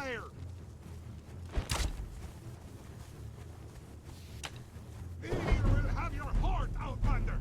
fire! The eater will have your heart, Outlander!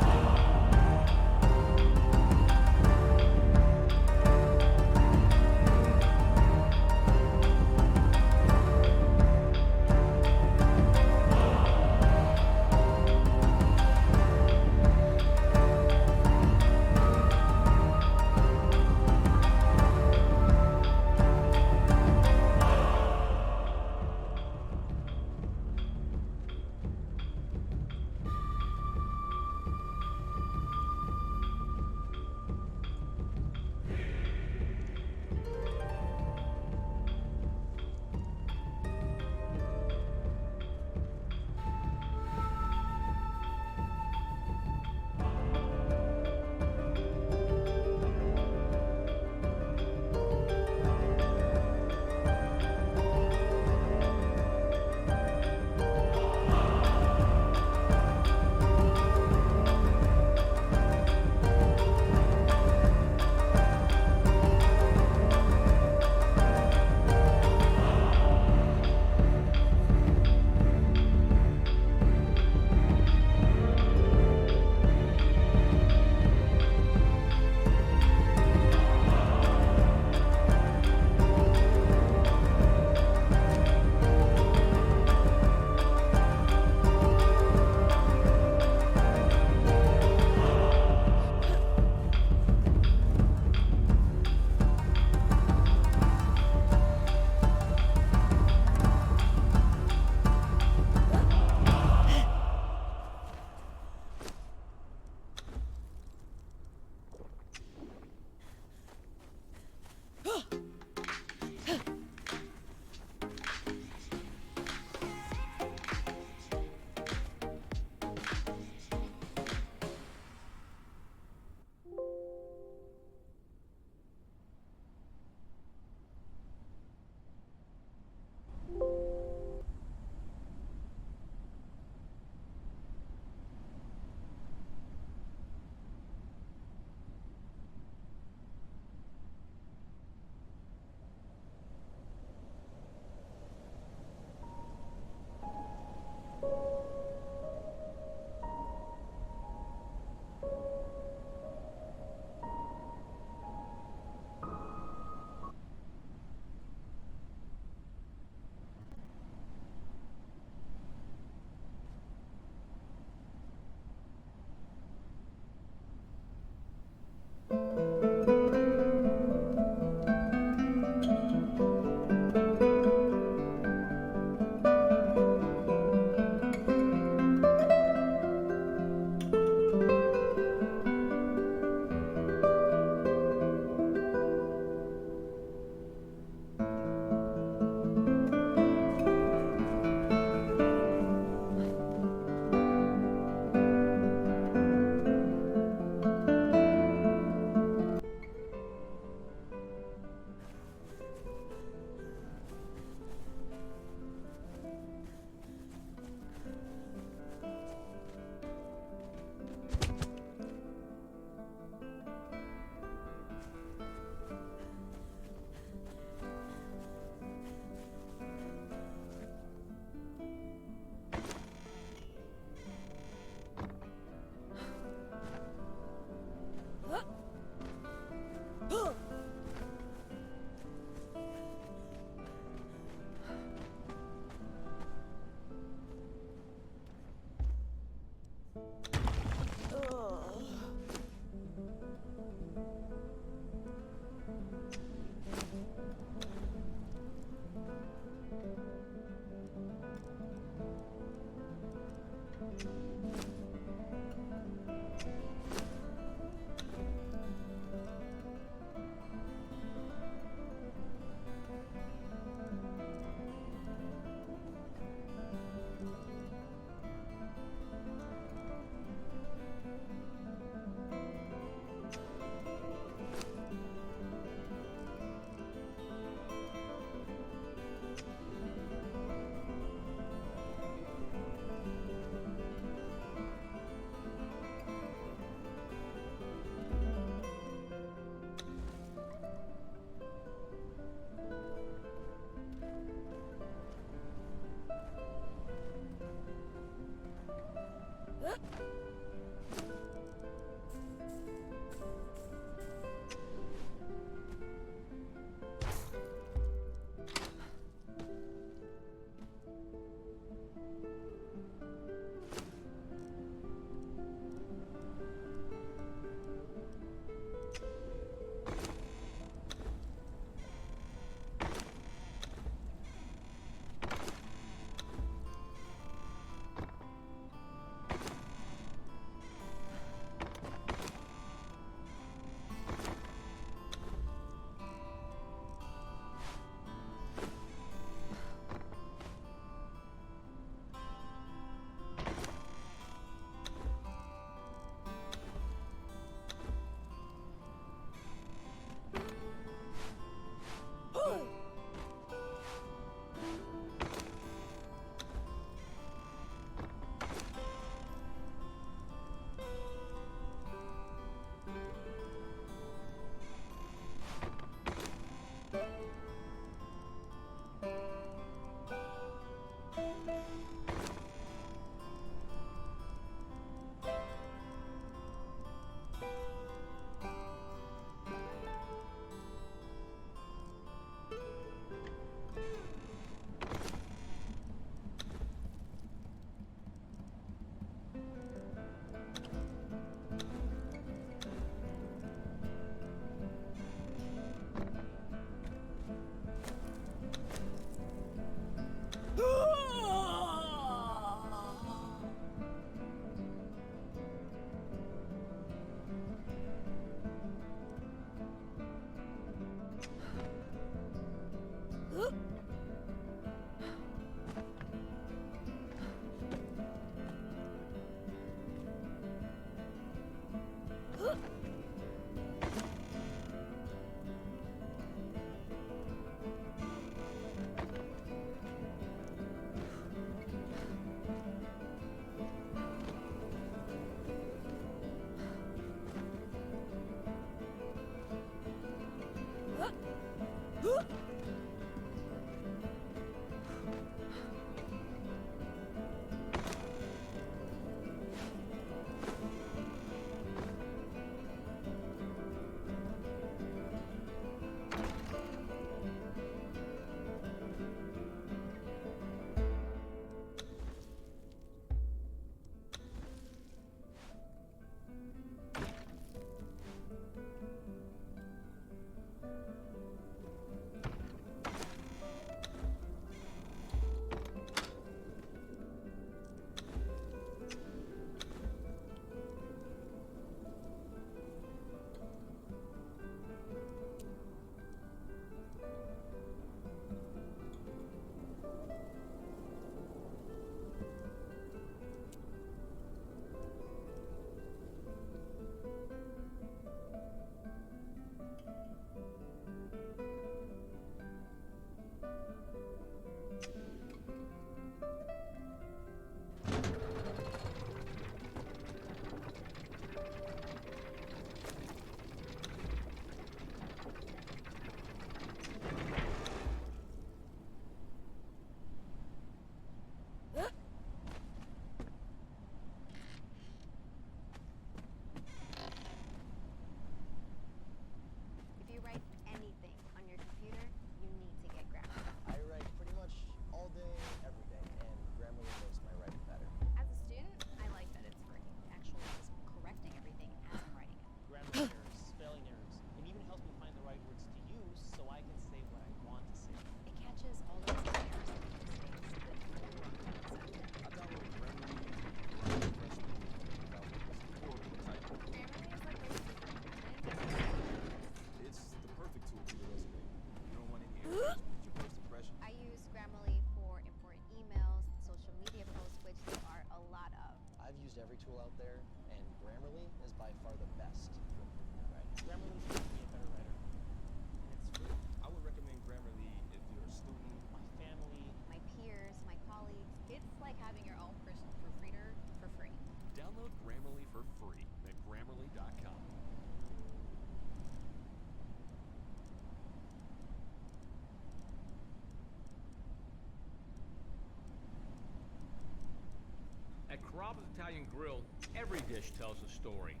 At Carrabba's Italian Grill, every dish tells a story.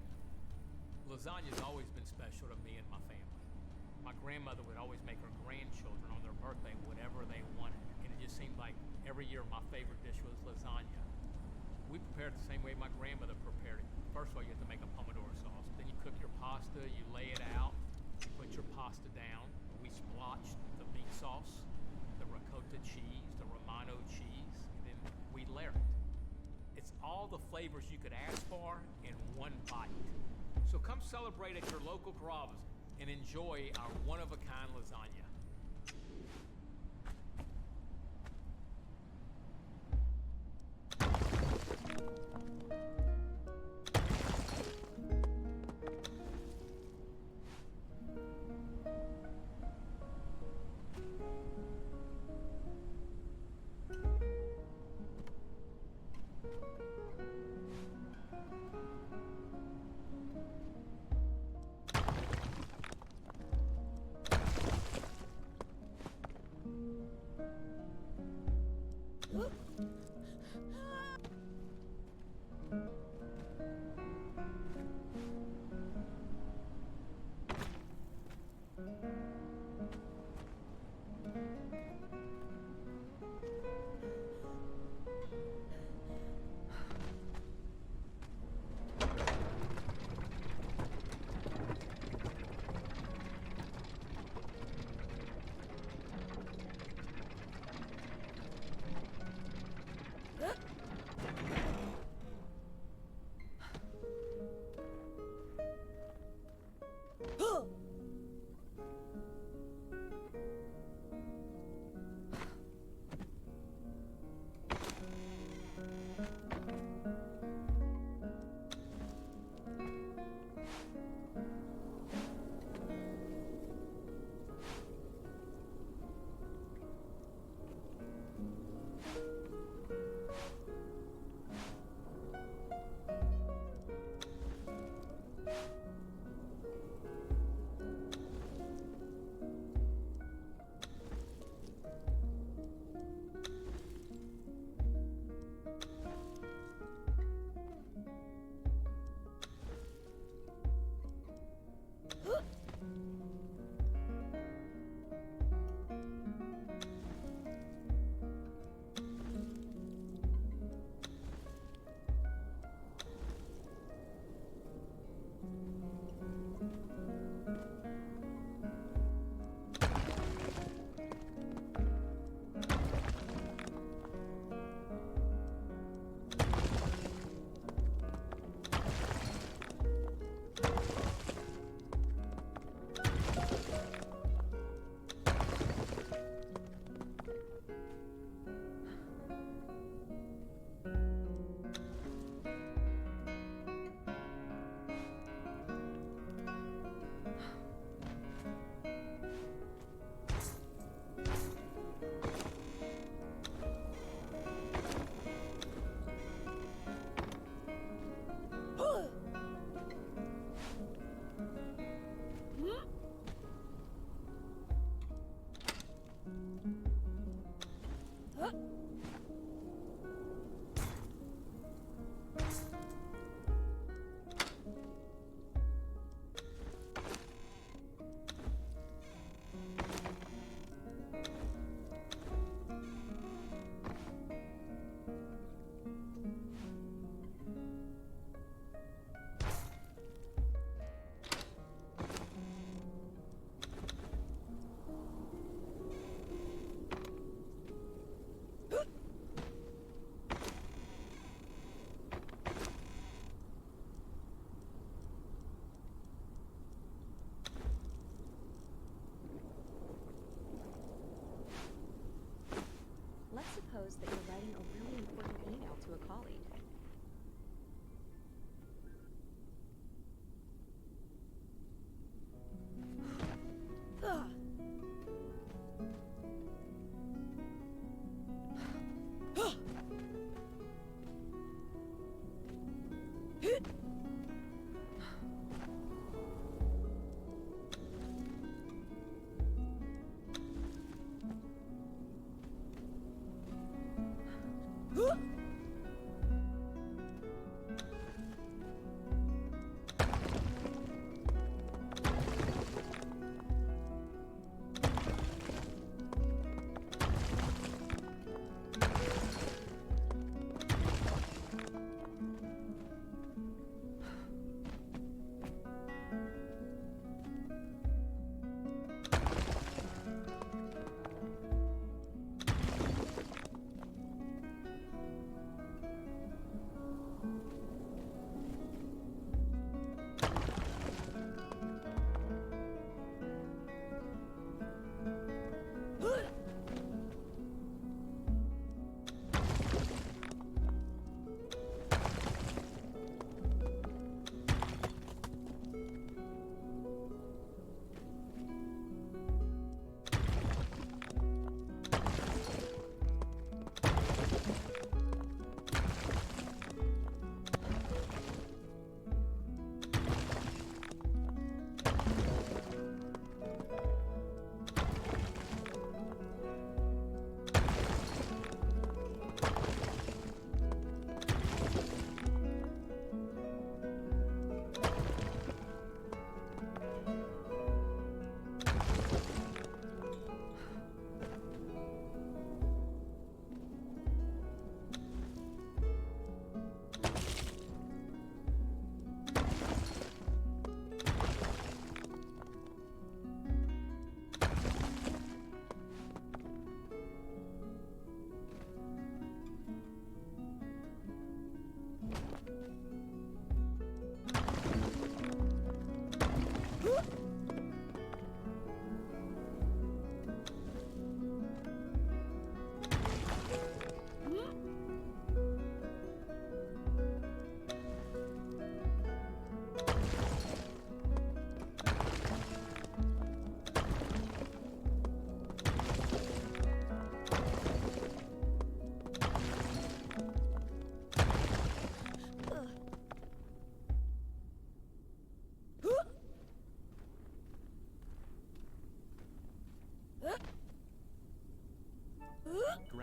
Lasagna's always been special to me and my family. My grandmother would always make her grandchildren on their birthday whatever they wanted, and it just seemed like every year my favorite dish was lasagna. We prepare it the same way my grandmother prepared it. First of all, you have to make a pomodoro sauce. Then you cook your pasta, you lay it out, you put your pasta down. We splotched the meat sauce, the ricotta cheese, the Romano cheese, and then we layer it. It's all the flavors you could ask for in one bite. So come celebrate at your local Carrabba's and enjoy our one-of-a-kind lasagna.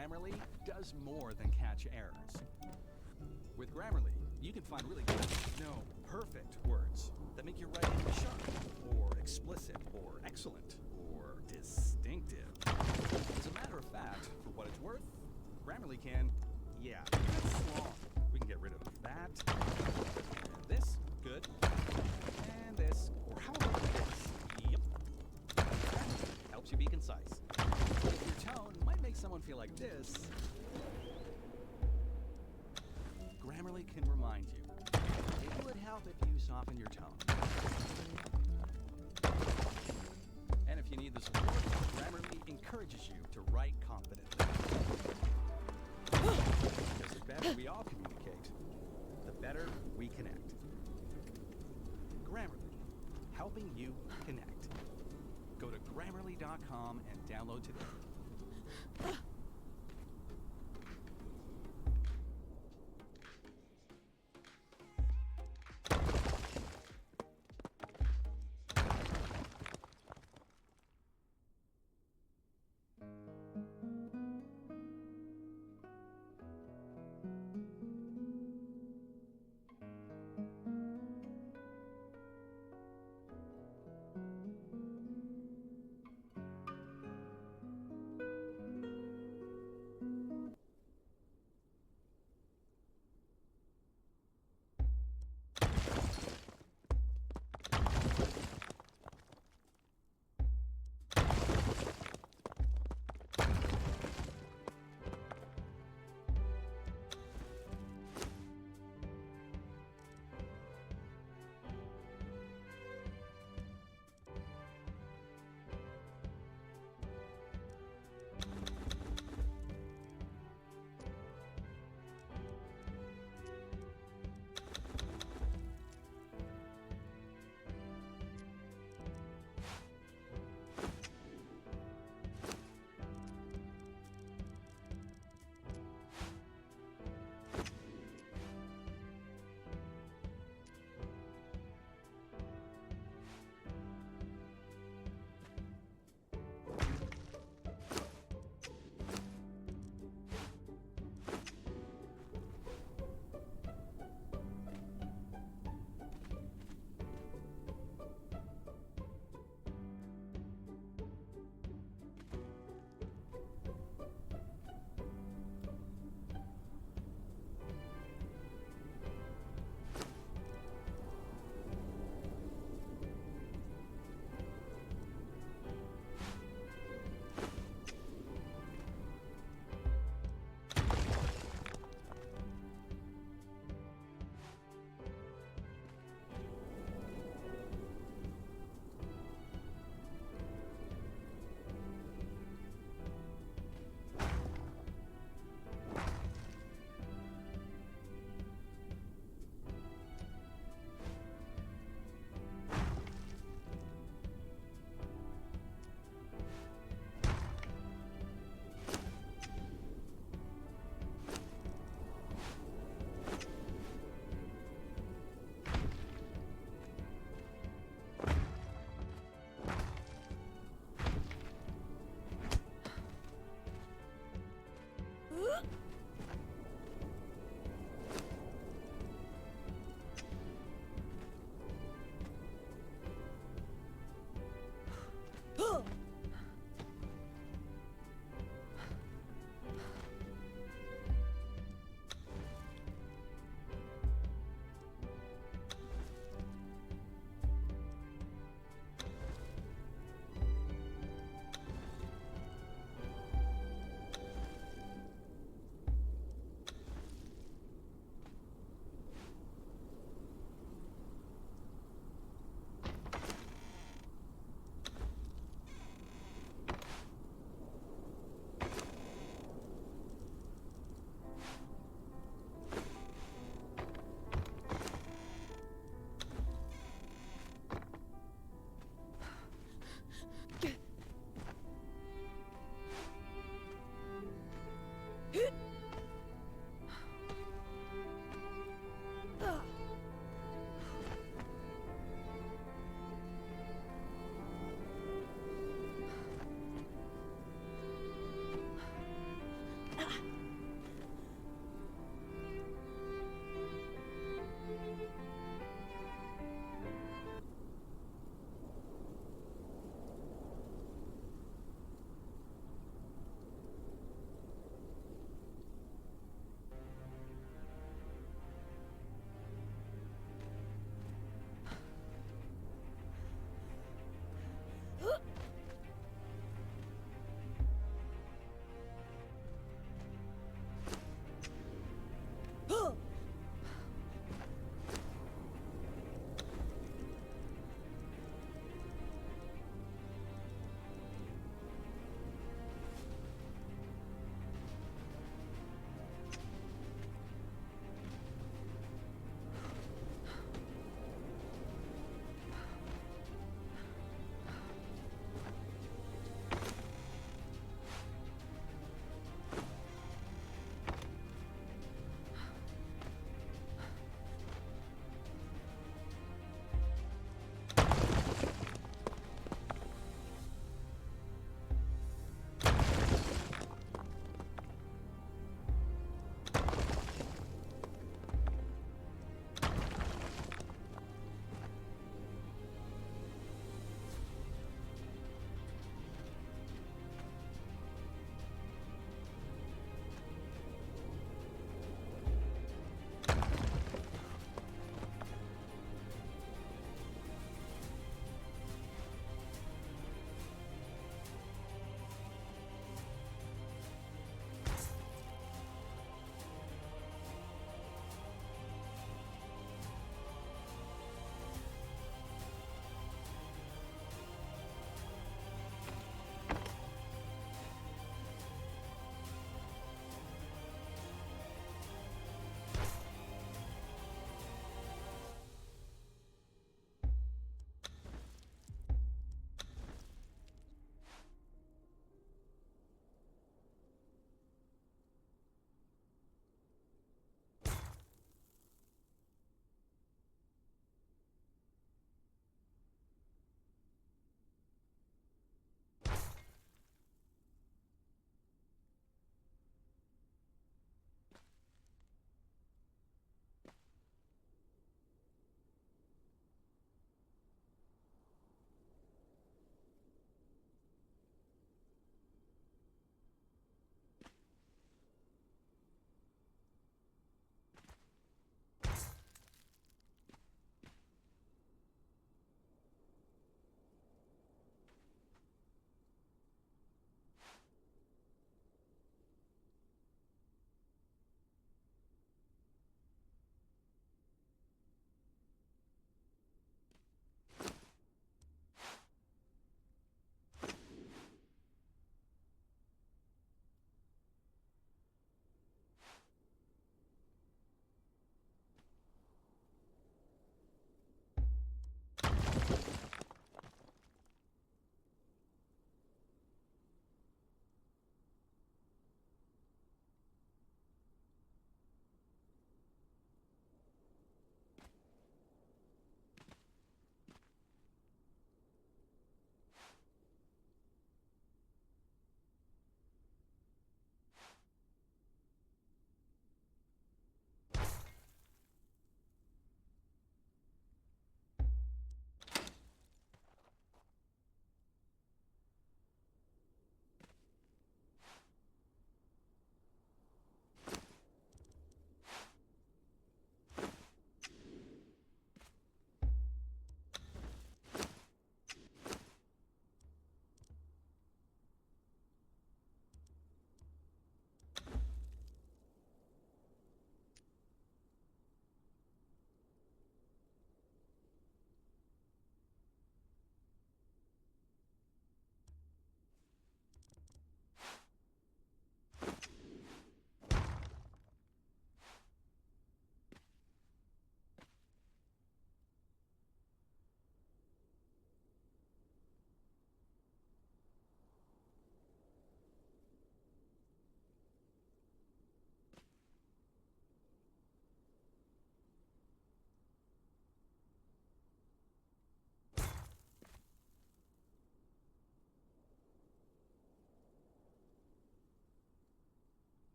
Grammarly does more than catch errors. With Grammarly, you can find really good, no, perfect words that make your writing sharp, or explicit, or excellent, or distinctive. As a matter of fact, for what it's worth, Grammarly can, yeah, it's long. We can get rid of that, and this, good, and this, or how about this? Yep. Grammarly helps you be concise. Your tone might make someone feel like this. Grammarly can remind you. It would help if you soften your tone. And if you need the support, Grammarly encourages you to write confidently. Because the better we all communicate, the better we connect. Grammarly, helping you connect. Go to Grammarly.com and download today.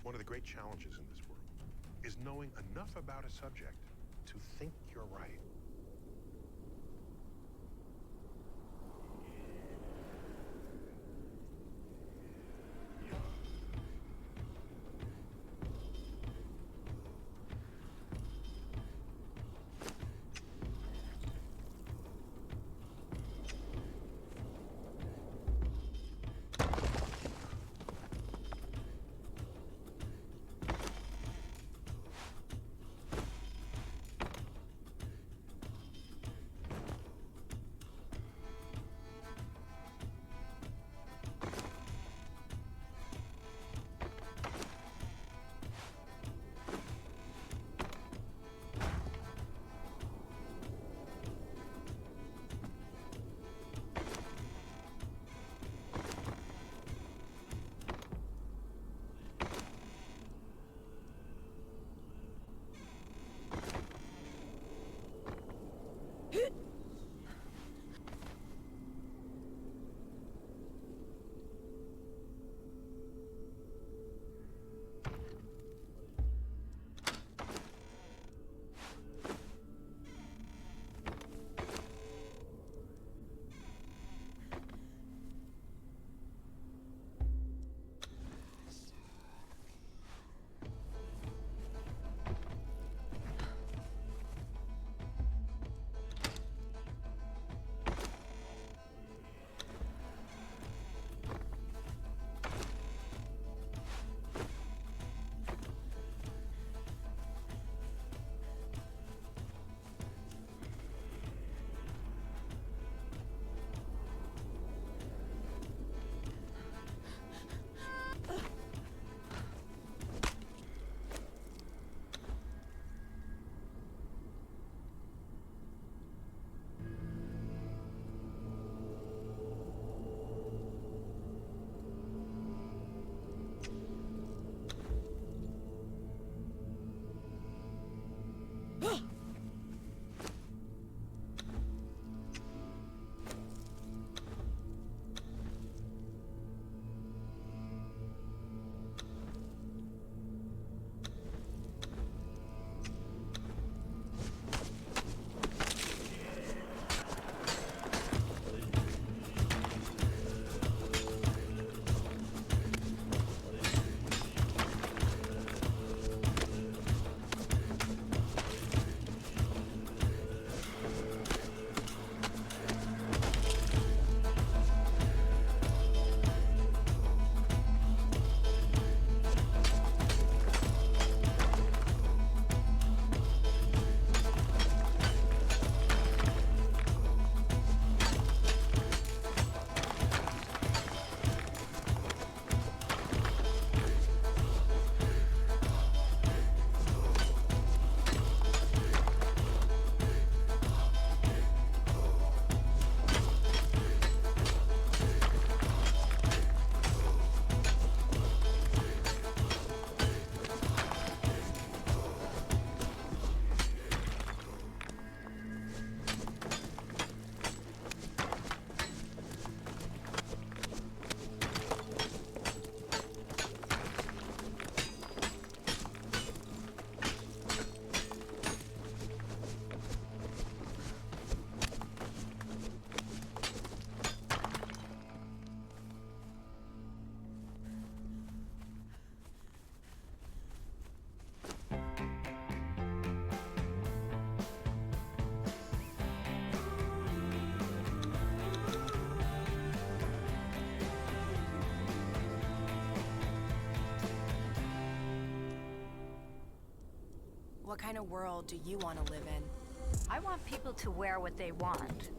One of the great challenges in this world is knowing enough about a subject to think you're right. What kind of world do you want to live in? I want people to wear what they want.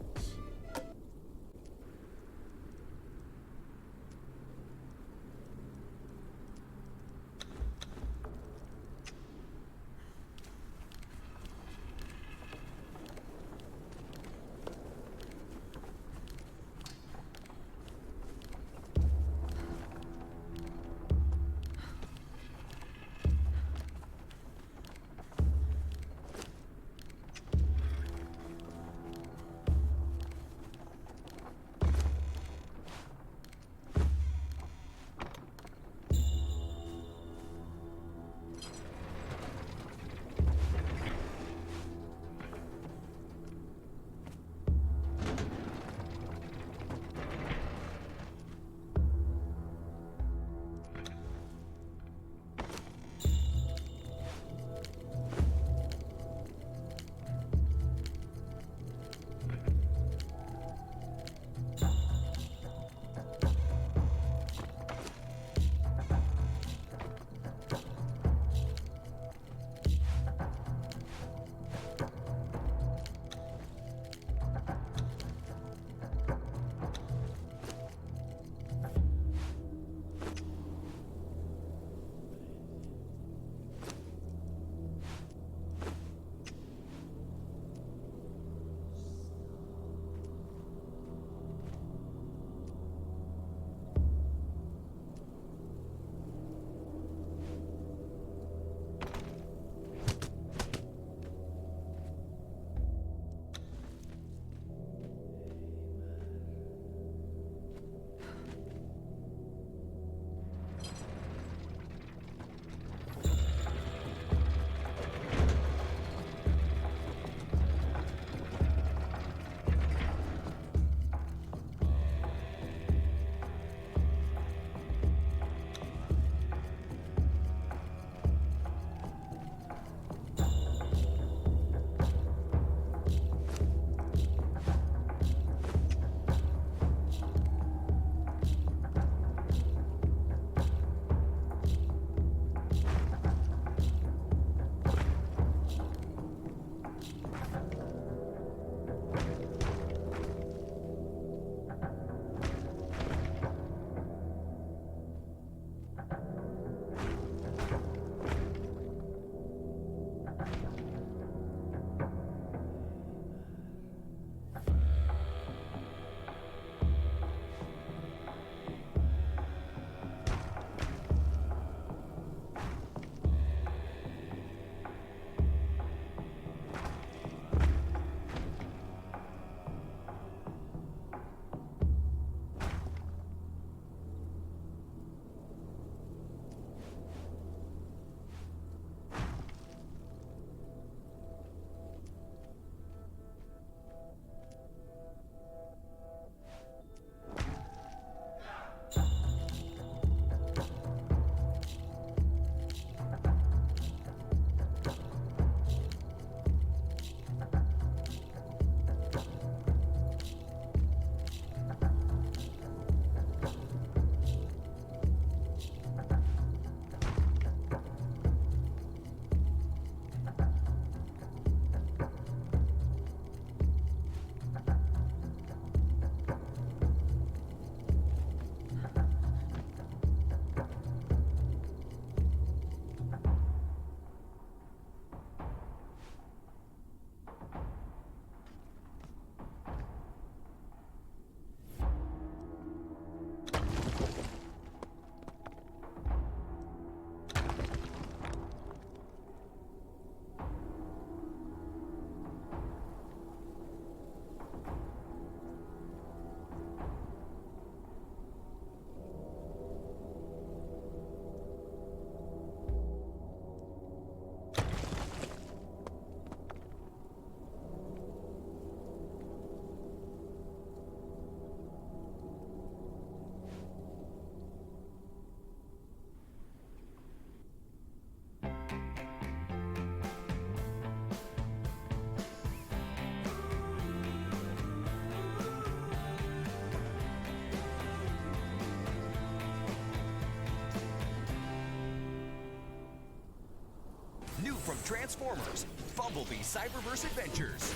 from Transformers Bumblebee Cyberverse Adventures.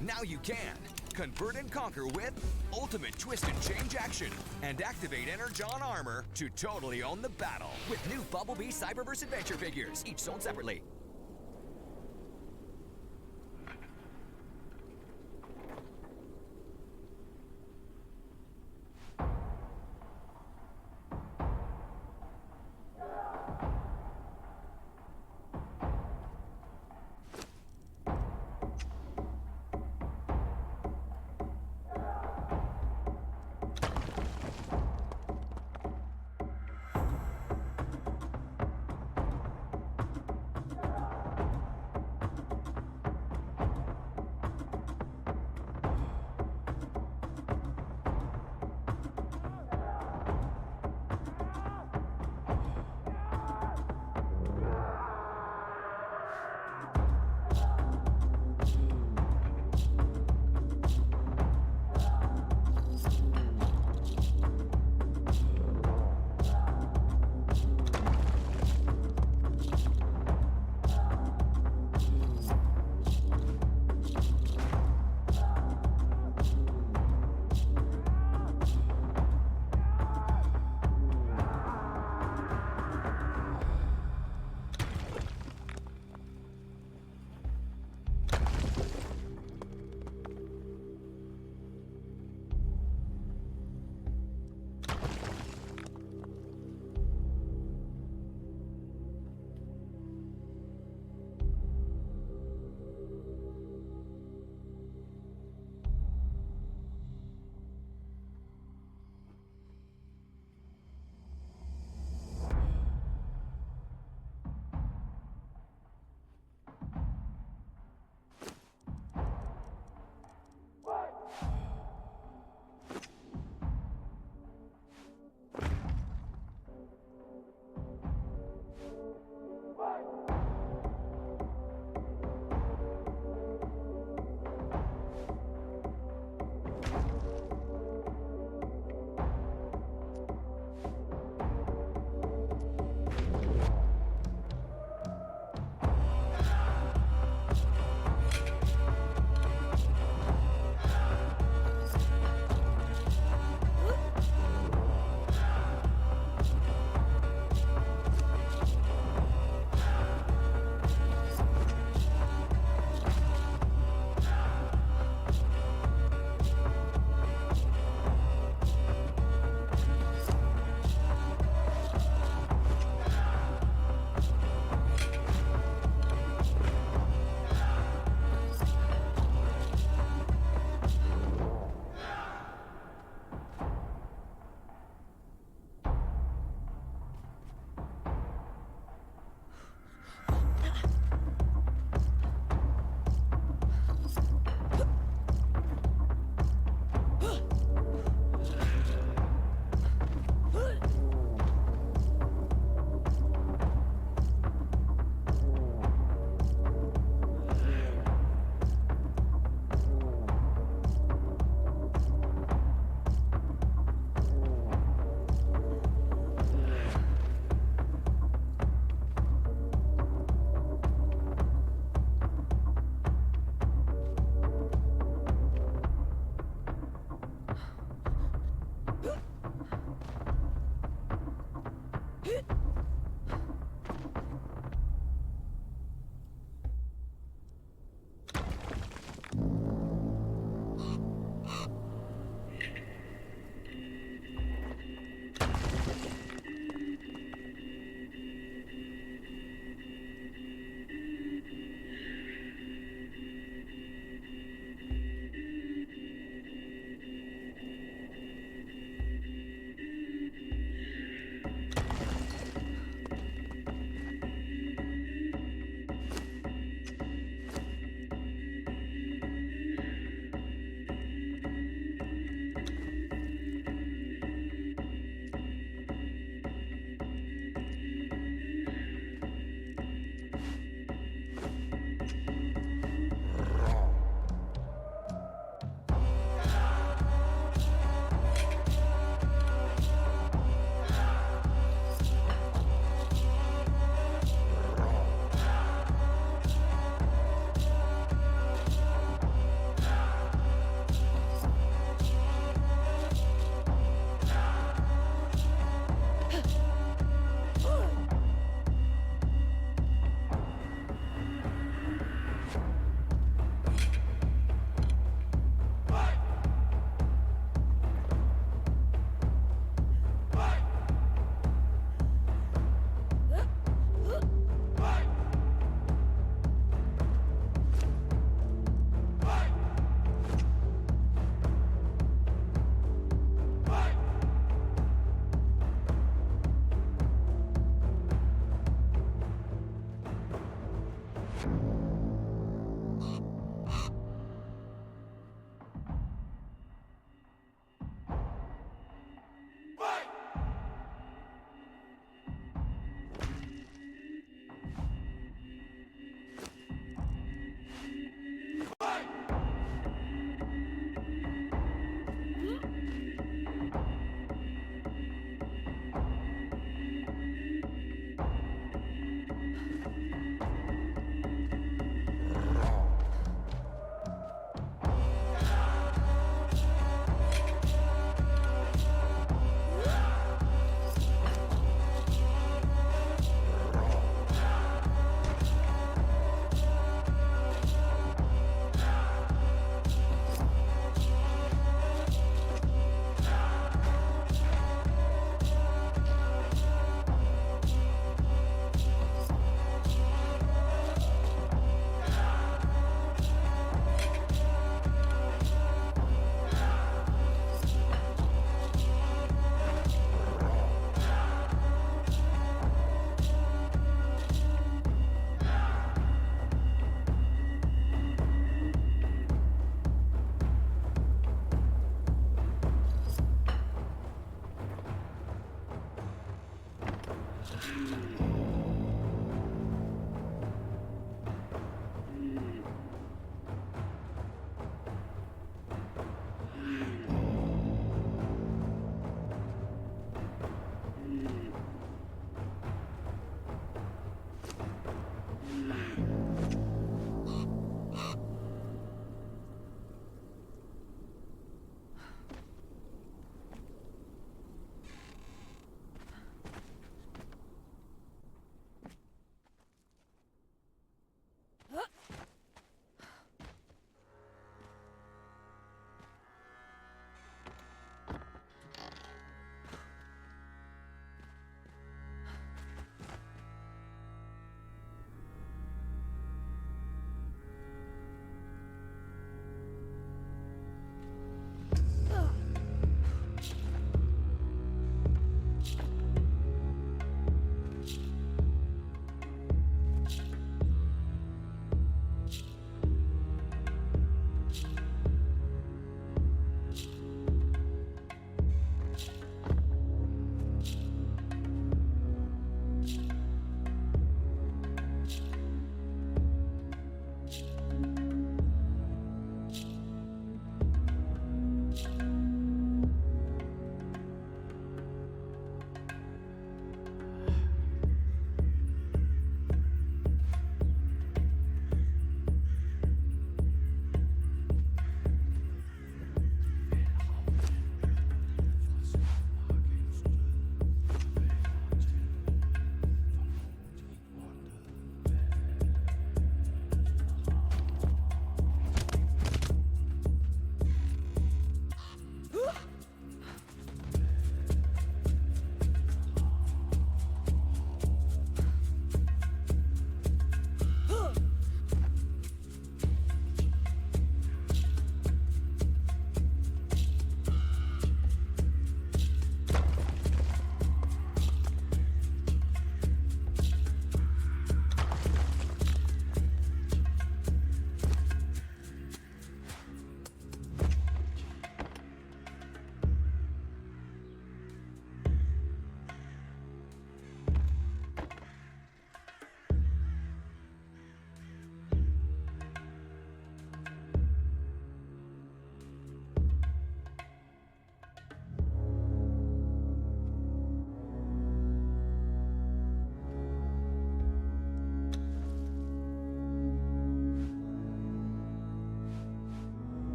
Now you can convert and conquer with ultimate twist and change action and activate Energon armor to totally own the battle with new Bumblebee Cyberverse Adventure figures, each sold separately.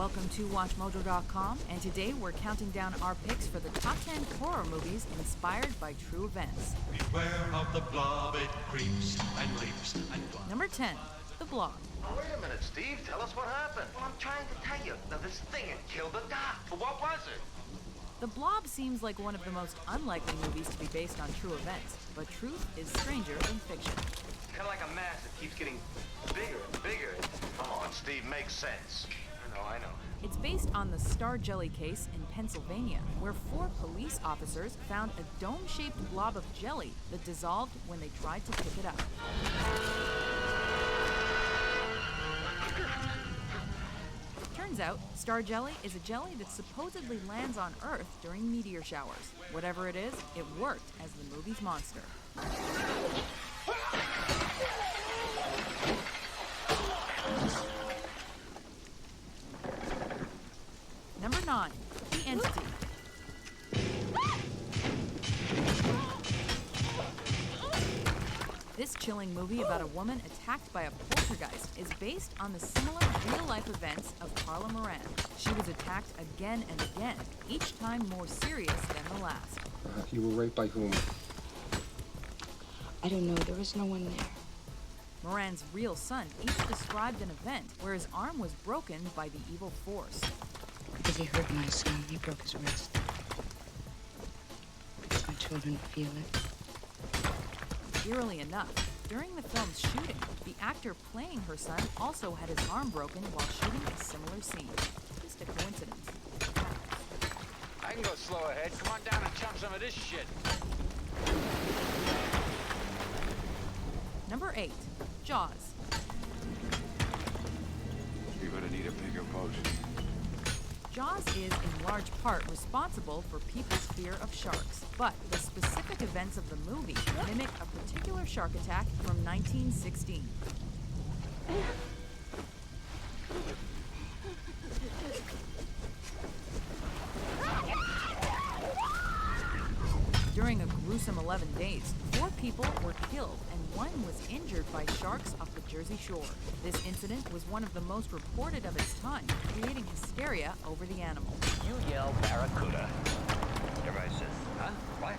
Welcome to WatchMojo.com, and today we're counting down our picks for the top 10 horror movies inspired by true events. Beware of the blob, it creeps and leaps and flies. Number 10, The Blob. Oh, wait a minute, Steve. Tell us what happened. Well, I'm trying to tell you. Now, this thing had killed the doc. But what was it? The Blob seems like one of the most unlikely movies to be based on true events, but truth is stranger than fiction. Kind of like a mass that keeps getting bigger and bigger. Come on, Steve. Makes sense. I know. It's based on the Star Jelly case in Pennsylvania, where 4 police officers found a dome-shaped blob of jelly that dissolved when they tried to pick it up. Turns out, Star Jelly is a jelly that supposedly lands on Earth during meteor showers. Whatever it is, it worked as the movie's monster. Number 9, The Entity. This chilling movie about a woman attacked by a poltergeist is based on the similar real-life events of Carla Moran. She was attacked again and again, each time more serious than the last. You were raped by whom? I don't know. There was no one there. Moran's real son each described an event where his arm was broken by the evil force. Because he hurt my son, he broke his wrist. My children feel it. Eerily enough, during the film's shooting, the actor playing her son also had his arm broken while shooting a similar scene. Just a coincidence. I can go slow ahead. Come on down and chump some of this shit. Number 8, Jaws. You're gonna need a bigger boat. Jaws is in large part responsible for people's fear of sharks, but the specific events of the movie mimic a particular shark attack from 1916. During a gruesome 11 days, 4 people were killed and 1 was injured by sharks off the Jersey Shore. This incident was one of the most reported of its time, creating hysteria over the animal. You yell barracuda. Everybody says, huh? What?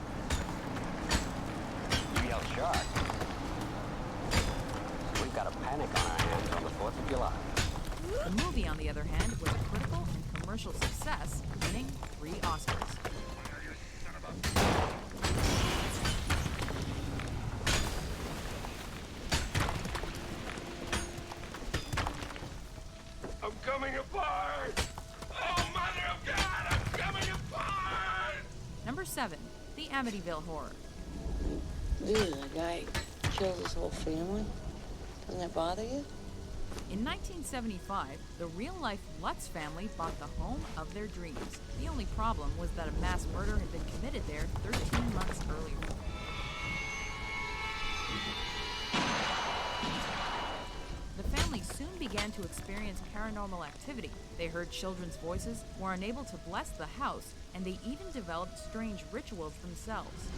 You yell shark. We've got a panic on our hands on the 4th of July. The movie, on the other hand, was a critical and commercial success, winning 3 Oscars. I'm coming apart! Oh, mother of God, I'm coming apart! Number 7, The Amityville Horror. Dude, the guy killed his whole family? Doesn't that bother you? In 1975, the real-life Lutz family bought the home of their dreams. The only problem was that a mass murder had been committed there 13 months earlier. The family soon began to experience paranormal activity. They heard children's voices, were unable to bless the house, and they even developed strange rituals themselves.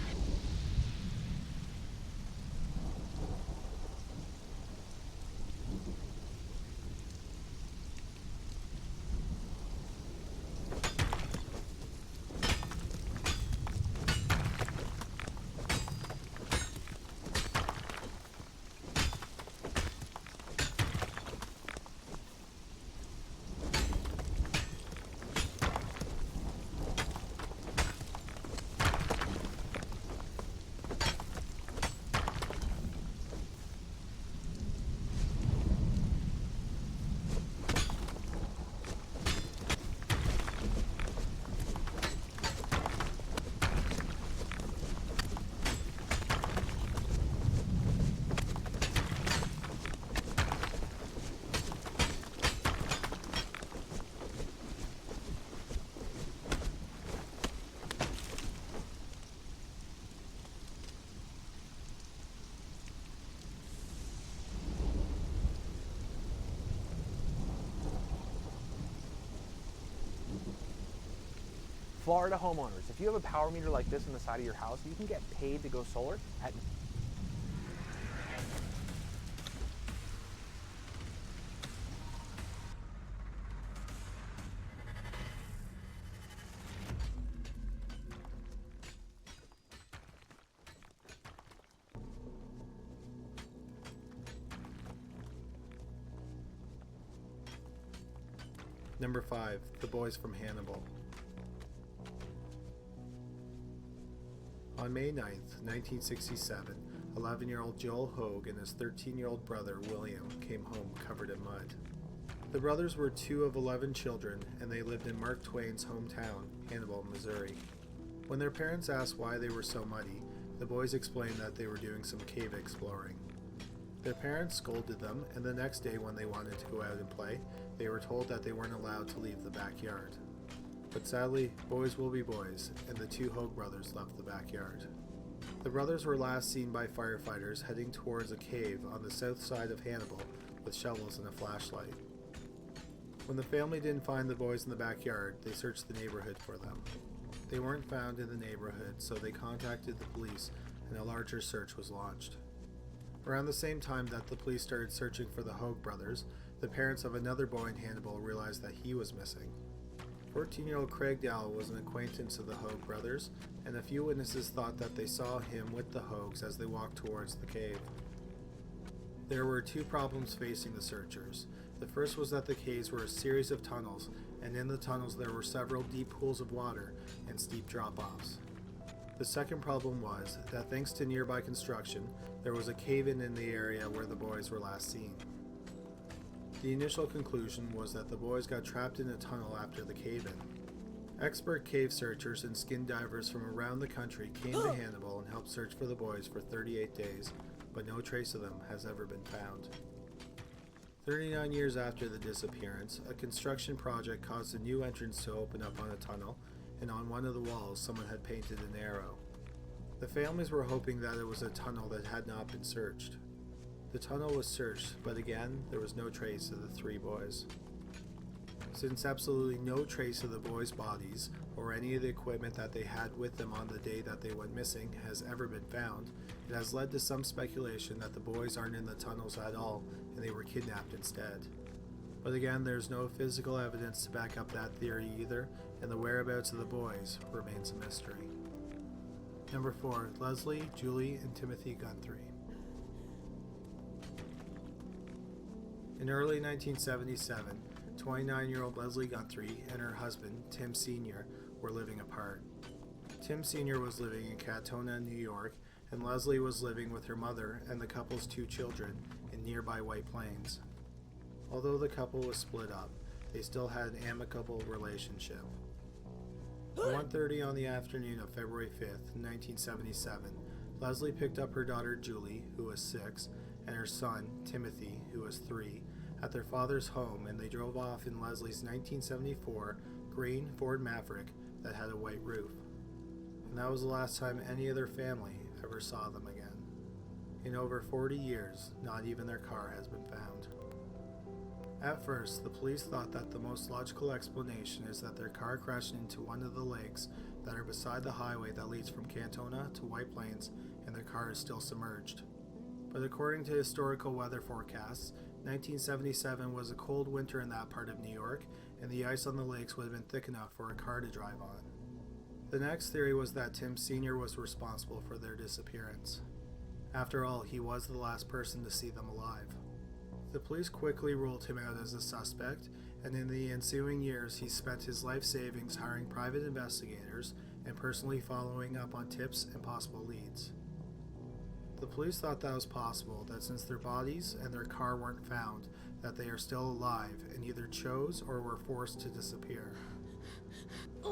Florida homeowners, if you have a power meter like this on the side of your house, you can get paid to go solar at Number 5. The Boys from Hannibal. On May 9th, 1967, 11-year-old Joel Hogue and his 13-year-old brother William came home covered in mud. The brothers were 2 of 11 children, and they lived in Mark Twain's hometown, Hannibal, Missouri. When their parents asked why they were so muddy, the boys explained that they were doing some cave exploring. Their parents scolded them, and the next day when they wanted to go out and play, they were told that they weren't allowed to leave the backyard. But sadly, boys will be boys, and the 2 Hogue brothers left the backyard. The brothers were last seen by firefighters heading towards a cave on the south side of Hannibal with shovels and a flashlight. When the family didn't find the boys in the backyard, they searched the neighborhood for them. They weren't found in the neighborhood, so they contacted the police and a larger search was launched. Around the same time that the police started searching for the Hogue brothers, the parents of another boy in Hannibal realized that he was missing. 14-year-old Craig Dowell was an acquaintance of the Hogue brothers, and a few witnesses thought that they saw him with the Hogues as they walked towards the cave. There were 2 problems facing the searchers. The first was that the caves were a series of tunnels, and in the tunnels there were several deep pools of water and steep drop-offs. The second problem was that thanks to nearby construction, there was a cave-in in the area where the boys were last seen. The initial conclusion was that the boys got trapped in a tunnel after the cave-in. Expert cave searchers and skin divers from around the country came to Hannibal and helped search for the boys for 38 days, but no trace of them has ever been found. 39 years after the disappearance, a construction project caused a new entrance to open up on a tunnel, and on one of the walls someone had painted an arrow. The families were hoping that it was a tunnel that had not been searched. The tunnel was searched, but again, there was no trace of the 3 boys. Since absolutely no trace of the boys' bodies, or any of the equipment that they had with them on the day that they went missing has ever been found, it has led to some speculation that the boys aren't in the tunnels at all, and they were kidnapped instead. But again, there's no physical evidence to back up that theory either, and the whereabouts of the boys remains a mystery. Number 4. Leslie, Julie, and Timothy Guthrie. In early 1977, 29-year-old Leslie Guthrie and her husband, Tim Sr., were living apart. Tim Sr. was living in Katona, New York, and Leslie was living with her mother and the couple's 2 children in nearby White Plains. Although the couple was split up, they still had an amicable relationship. At 1:30 on the afternoon of February 5th, 1977, Leslie picked up her daughter Julie, who was 6, and her son, Timothy, who was 3, at their father's home, and they drove off in Leslie's 1974 green Ford Maverick that had a white roof. And that was the last time any of their family ever saw them again. In over 40 years, not even their car has been found. At first, the police thought that the most logical explanation is that their car crashed into one of the lakes that are beside the highway that leads from Katona to White Plains, and their car is still submerged. But according to historical weather forecasts, 1977 was a cold winter in that part of New York, and the ice on the lakes would have been thick enough for a car to drive on. The next theory was that Tim Sr. was responsible for their disappearance. After all, he was the last person to see them alive. The police quickly ruled him out as a suspect, and in the ensuing years he spent his life savings hiring private investigators and personally following up on tips and possible leads. The police thought that was possible, that since their bodies and their car weren't found, that they are still alive and either chose or were forced to disappear.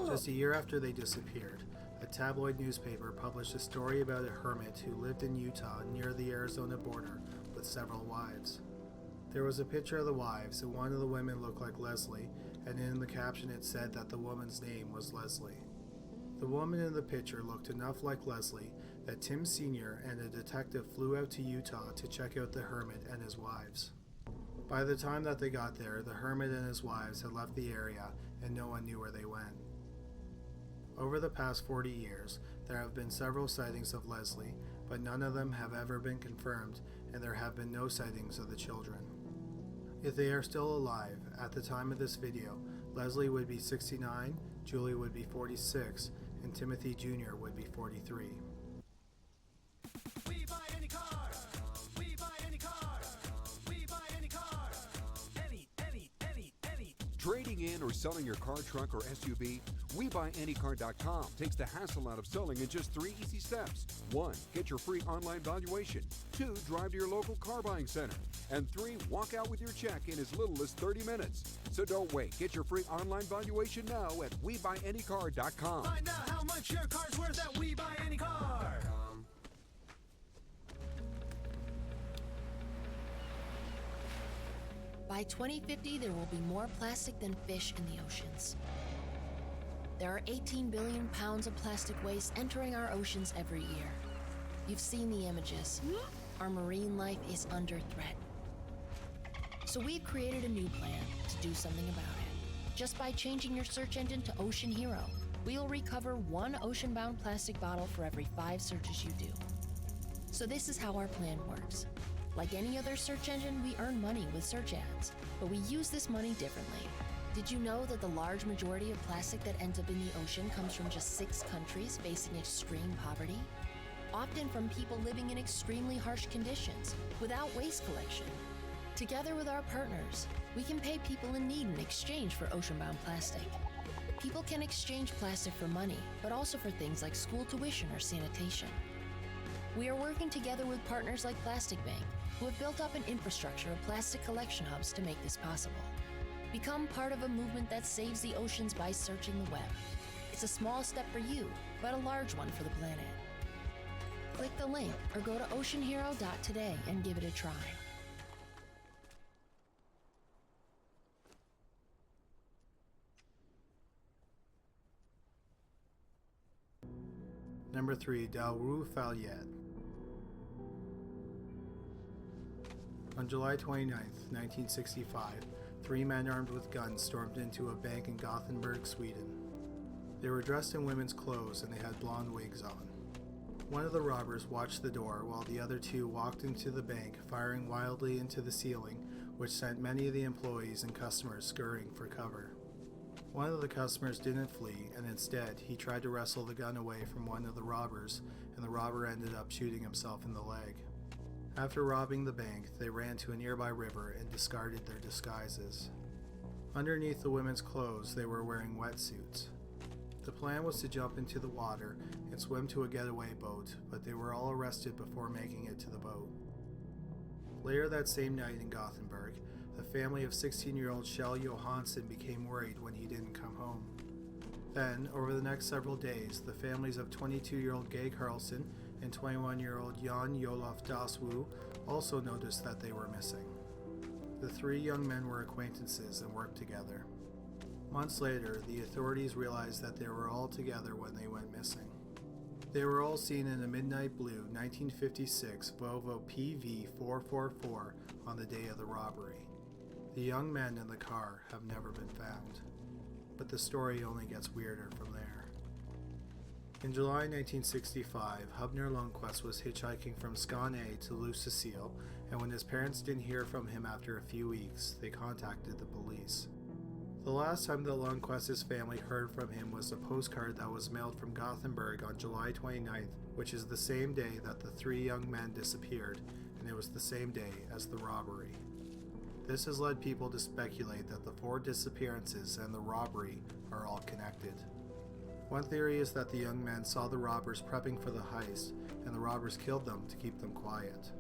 Just a year after they disappeared, a tabloid newspaper published a story about a hermit who lived in Utah near the Arizona border with several wives. There was a picture of the wives, and one of the women looked like Leslie, and in the caption it said that the woman's name was Leslie. The woman in the picture looked enough like Leslie that Tim Sr. and a detective flew out to Utah to check out the hermit and his wives. By the time that they got there, the hermit and his wives had left the area and no one knew where they went. Over the past 40 years, there have been several sightings of Leslie, but none of them have ever been confirmed, and there have been no sightings of the children. If they are still alive, at the time of this video, Leslie would be 69, Julie would be 46, and Timothy Jr. would be 43. We buy any car. We buy any car. We buy any car. Any Trading in or selling your car, truck, or SUV? WeBuyAnyCar.com takes the hassle out of selling in just 3 easy steps. 1. Get your free online valuation. 2. Drive to your local car buying center. And 3. Walk out with your check in as little as 30 minutes. So don't wait. Get your free online valuation now at WeBuyAnyCar.com. Find out how much your car's worth at WeBuyAnyCar.com. By 2050, there will be more plastic than fish in the oceans. There are 18 billion pounds of plastic waste entering our oceans every year. You've seen the images. Our marine life is under threat. So we've created a new plan to do something about it. Just by changing your search engine to Ocean Hero, we'll recover 1 ocean-bound plastic bottle for every 5 searches you do. So this is how our plan works. Like any other search engine, we earn money with search ads, but we use this money differently. Did you know that the large majority of plastic that ends up in the ocean comes from just 6 countries facing extreme poverty? Often from people living in extremely harsh conditions, without waste collection. Together with our partners, we can pay people in need in exchange for ocean-bound plastic. People can exchange plastic for money, but also for things like school tuition or sanitation. We are working together with partners like Plastic Bank, who have built up an infrastructure of plastic collection hubs to make this possible. Become part of a movement that saves the oceans by searching the web. It's a small step for you, but a large one for the planet. Click the link or go to oceanhero.today and give it a try. Number 3. Daru Falyet. On July 29, 1965, 3 men armed with guns stormed into a bank in Gothenburg, Sweden. They were dressed in women's clothes and they had blonde wigs on. One of the robbers watched the door while the other 2 walked into the bank, firing wildly into the ceiling, which sent many of the employees and customers scurrying for cover. One of the customers didn't flee, and instead he tried to wrestle the gun away from one of the robbers, and the robber ended up shooting himself in the leg. After robbing the bank, they ran to a nearby river and discarded their disguises. Underneath the women's clothes, they were wearing wetsuits. The plan was to jump into the water and swim to a getaway boat, but they were all arrested before making it to the boat. Later that same night in Gothenburg, the family of 16-year-old Kjell Johansson became worried when he didn't come home. Then, over the next several days, the families of 22-year-old Gay Carlson and 21-year-old Jan Jolof Daswu also noticed that they were missing. The 3 young men were acquaintances and worked together. Months later, the authorities realized that they were all together when they went missing. They were all seen in a midnight blue 1956 Volvo PV444 on the day of the robbery. The young men in the car have never been found, but the story only gets weirder from there. In July 1965, Hubner Lundqvist was hitchhiking from Skåne to Lysekil, and when his parents didn't hear from him after a few weeks, they contacted the police. The last time the Lundqvist's family heard from him was a postcard that was mailed from Gothenburg on July 29th, which is the same day that the 3 young men disappeared, and it was the same day as the robbery. This has led people to speculate that the 4 disappearances and the robbery are all connected. One theory is that the young men saw the robbers prepping for the heist, and the robbers killed them to keep them quiet.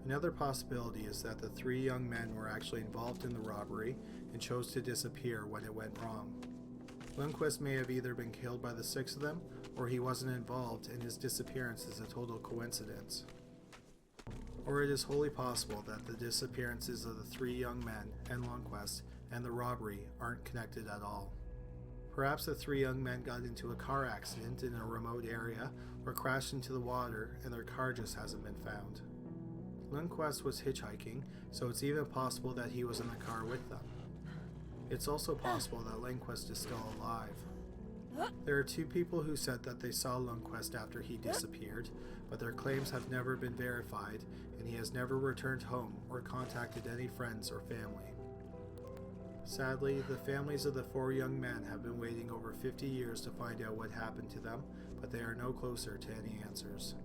Another possibility is that the 3 young men were actually involved in the robbery and chose to disappear when it went wrong. Lundqvist may have either been killed by the 6 of them, or he wasn't involved and his disappearance is a total coincidence. Or it is wholly possible that the disappearances of the 3 young men and Lundqvist and the robbery aren't connected at all. Perhaps the 3 young men got into a car accident in a remote area or crashed into the water and their car just hasn't been found. Lundqvist was hitchhiking, so it's even possible that he was in the car with them. It's also possible that Lundqvist is still alive. There are 2 people who said that they saw Lundqvist after he disappeared, but their claims have never been verified and he has never returned home or contacted any friends or family. Sadly, the families of the 4 young men have been waiting over 50 years to find out what happened to them, but they are no closer to any answers.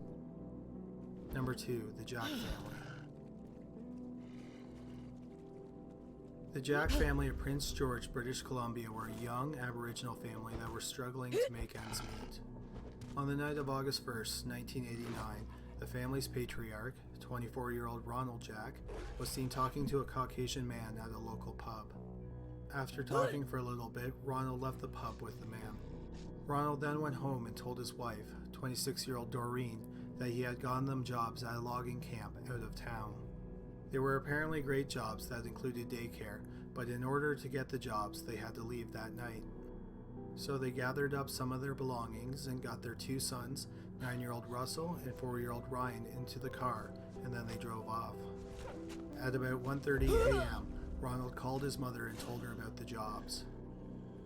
Number 2, the Jack family. The Jack family of Prince George, British Columbia were a young Aboriginal family that were struggling to make ends meet. On the night of August 1st, 1989, the family's patriarch, 24-year-old Ronald Jack, was seen talking to a Caucasian man at a local pub. After talking for a little bit, Ronald left the pub with the man. Ronald then went home and told his wife, 26-year-old Doreen, that he had gotten them jobs at a logging camp out of town. They were apparently great jobs that included daycare, but in order to get the jobs, they had to leave that night. So they gathered up some of their belongings and got their two sons, 9-year-old Russell and 4-year-old Ryan, into the car, and then they drove off. At about 1:30 a.m., Ronald called his mother and told her about the jobs.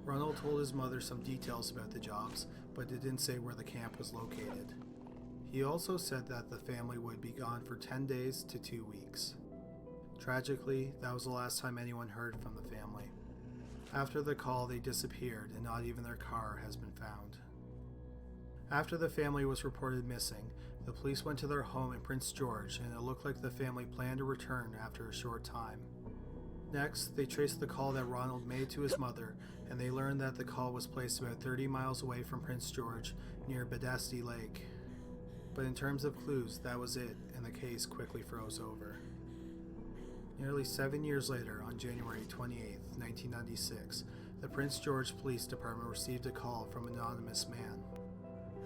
Ronald told his mother some details about the jobs, but didn't say where the camp was located. He also said that the family would be gone for 10 days to 2 weeks. Tragically, that was the last time anyone heard from the family. After the call, they disappeared, and not even their car has been found. After the family was reported missing, the police went to their home in Prince George, and it looked like the family planned to return after a short time. Next, they traced the call that Ronald made to his mother, and they learned that the call was placed about 30 miles away from Prince George, near Bedesty Lake. But in terms of clues, that was it, and the case quickly froze over. Nearly 7 years later, on January 28, 1996, the Prince George Police Department received a call from an anonymous man.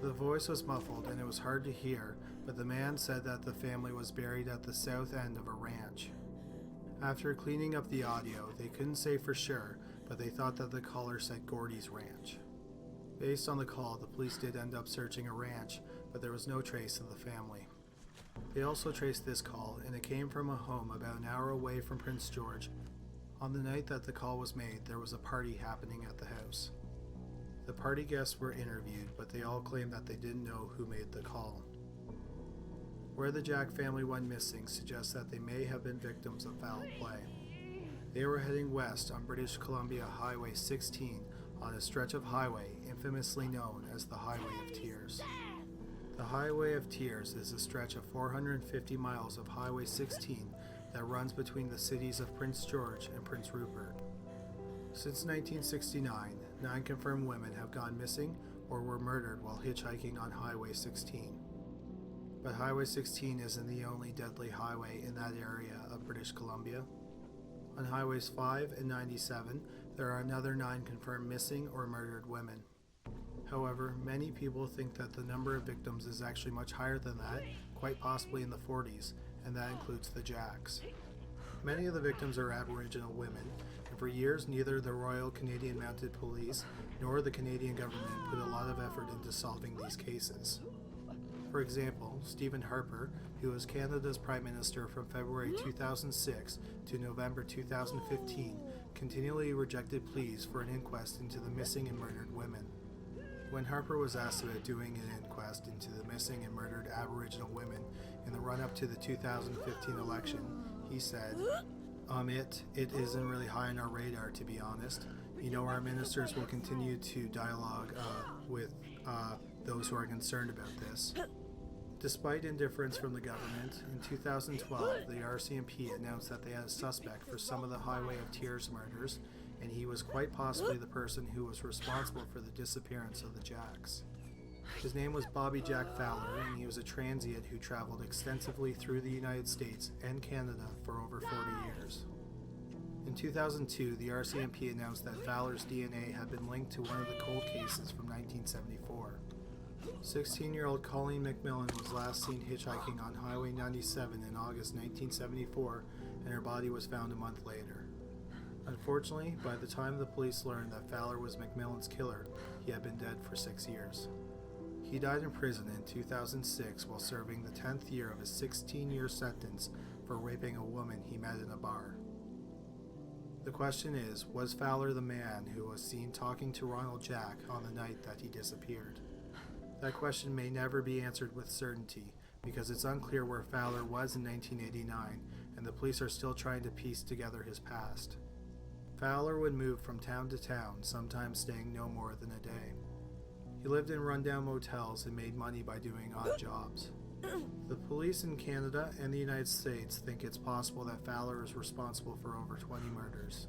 The voice was muffled and it was hard to hear, but the man said that the family was buried at the south end of a ranch. After cleaning up the audio, they couldn't say for sure, but they thought that the caller said Gordy's Ranch. Based on the call, the police did end up searching a ranch, but there was no trace of the family. They also traced this call, and it came from a home about an hour away from Prince George. On the night that the call was made, there was a party happening at the house. The party guests were interviewed, but they all claimed that they didn't know who made the call. Where the Jack family went missing suggests that they may have been victims of foul play. They were heading west on British Columbia Highway 16 on a stretch of highway infamously known as the Highway of Tears. The Highway of Tears is a stretch of 450 miles of Highway 16 that runs between the cities of Prince George and Prince Rupert. Since 1969, 9 confirmed women have gone missing or were murdered while hitchhiking on Highway 16. But Highway 16 isn't the only deadly highway in that area of British Columbia. On Highways 5 and 97, there are another 9 confirmed missing or murdered women. However, many people think that the number of victims is actually much higher than that, quite possibly in the 40s, and that includes the Jacks. Many of the victims are Aboriginal women, and for years neither the Royal Canadian Mounted Police nor the Canadian government put a lot of effort into solving these cases. For example, Stephen Harper, who was Canada's Prime Minister from February 2006 to November 2015, continually rejected pleas for an inquest into the missing and murdered women. When Harper was asked about doing an inquest into the missing and murdered Aboriginal women in the run-up to the 2015 election, he said, it isn't really high on our radar, to be honest. You know, our ministers will continue to dialogue with those who are concerned about this. Despite indifference from the government, in 2012, the RCMP announced that they had a suspect for some of the Highway of Tears murders, and he was quite possibly the person who was responsible for the disappearance of the Jacks. His name was Bobby Jack Fowler, and he was a transient who traveled extensively through the United States and Canada for over 40 years. In 2002, the RCMP announced that Fowler's DNA had been linked to one of the cold cases from 1974. 16-year-old Colleen McMillan was last seen hitchhiking on Highway 97 in August 1974, and her body was found a month later. Unfortunately, by the time the police learned that Fowler was McMillan's killer, he had been dead for 6 years. He died in prison in 2006 while serving the 10th year of his 16-year sentence for raping a woman he met in a bar. The question is, was Fowler the man who was seen talking to Ronald Jack on the night that he disappeared? That question may never be answered with certainty because it's unclear where Fowler was in 1989, and the police are still trying to piece together his past. Fowler would move from town to town, sometimes staying no more than a day. He lived in rundown motels and made money by doing odd jobs. The police in Canada and the United States think it's possible that Fowler is responsible for over 20 murders.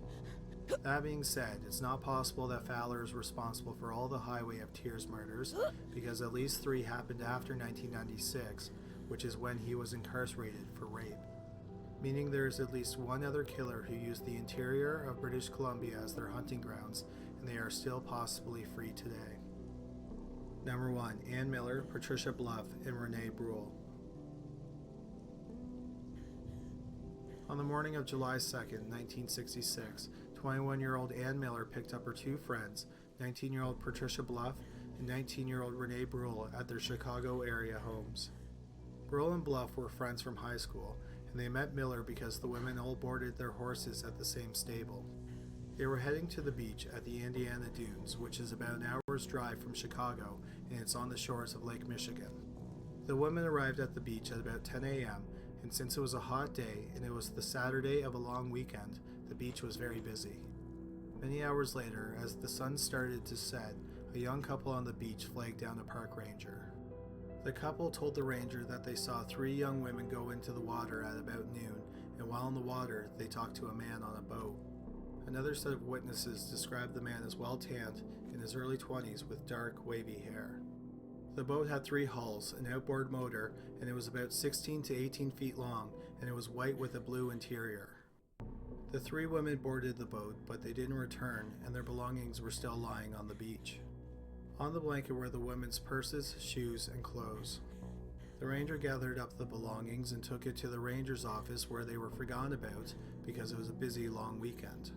That being said, it's not possible that Fowler is responsible for all the Highway of Tears murders, because at least 3 happened after 1996, which is when he was incarcerated for rape. Meaning there is at least one other killer who used the interior of British Columbia as their hunting grounds, and they are still possibly free today. Number 1. Ann Miller, Patricia Bluff, and Renee Bruhl. On the morning of July 2nd, 1966, 21-year-old Ann Miller picked up her 2 friends, 19-year-old Patricia Bluff and 19-year-old Renee Bruhl, at their Chicago area homes. Bruhl and Bluff were friends from high school, and they met Miller because the women all boarded their horses at the same stable. They were heading to the beach at the Indiana Dunes, which is about an hour's drive from Chicago, and it's on the shores of Lake Michigan. The women arrived at the beach at about 10 a.m., and since it was a hot day and it was the Saturday of a long weekend, the beach was very busy. Many hours later, as the sun started to set, a young couple on the beach flagged down a park ranger. The couple told the ranger that they saw 3 young women go into the water at about noon, and while in the water, they talked to a man on a boat. Another set of witnesses described the man as well-tanned, in his early 20s, with dark, wavy hair. The boat had 3 hulls, an outboard motor, and it was about 16 to 18 feet long, and it was white with a blue interior. The 3 women boarded the boat, but they didn't return, and their belongings were still lying on the beach. On the blanket were the women's purses, shoes, and clothes. The ranger gathered up the belongings and took it to the ranger's office, where they were forgotten about because it was a busy long weekend.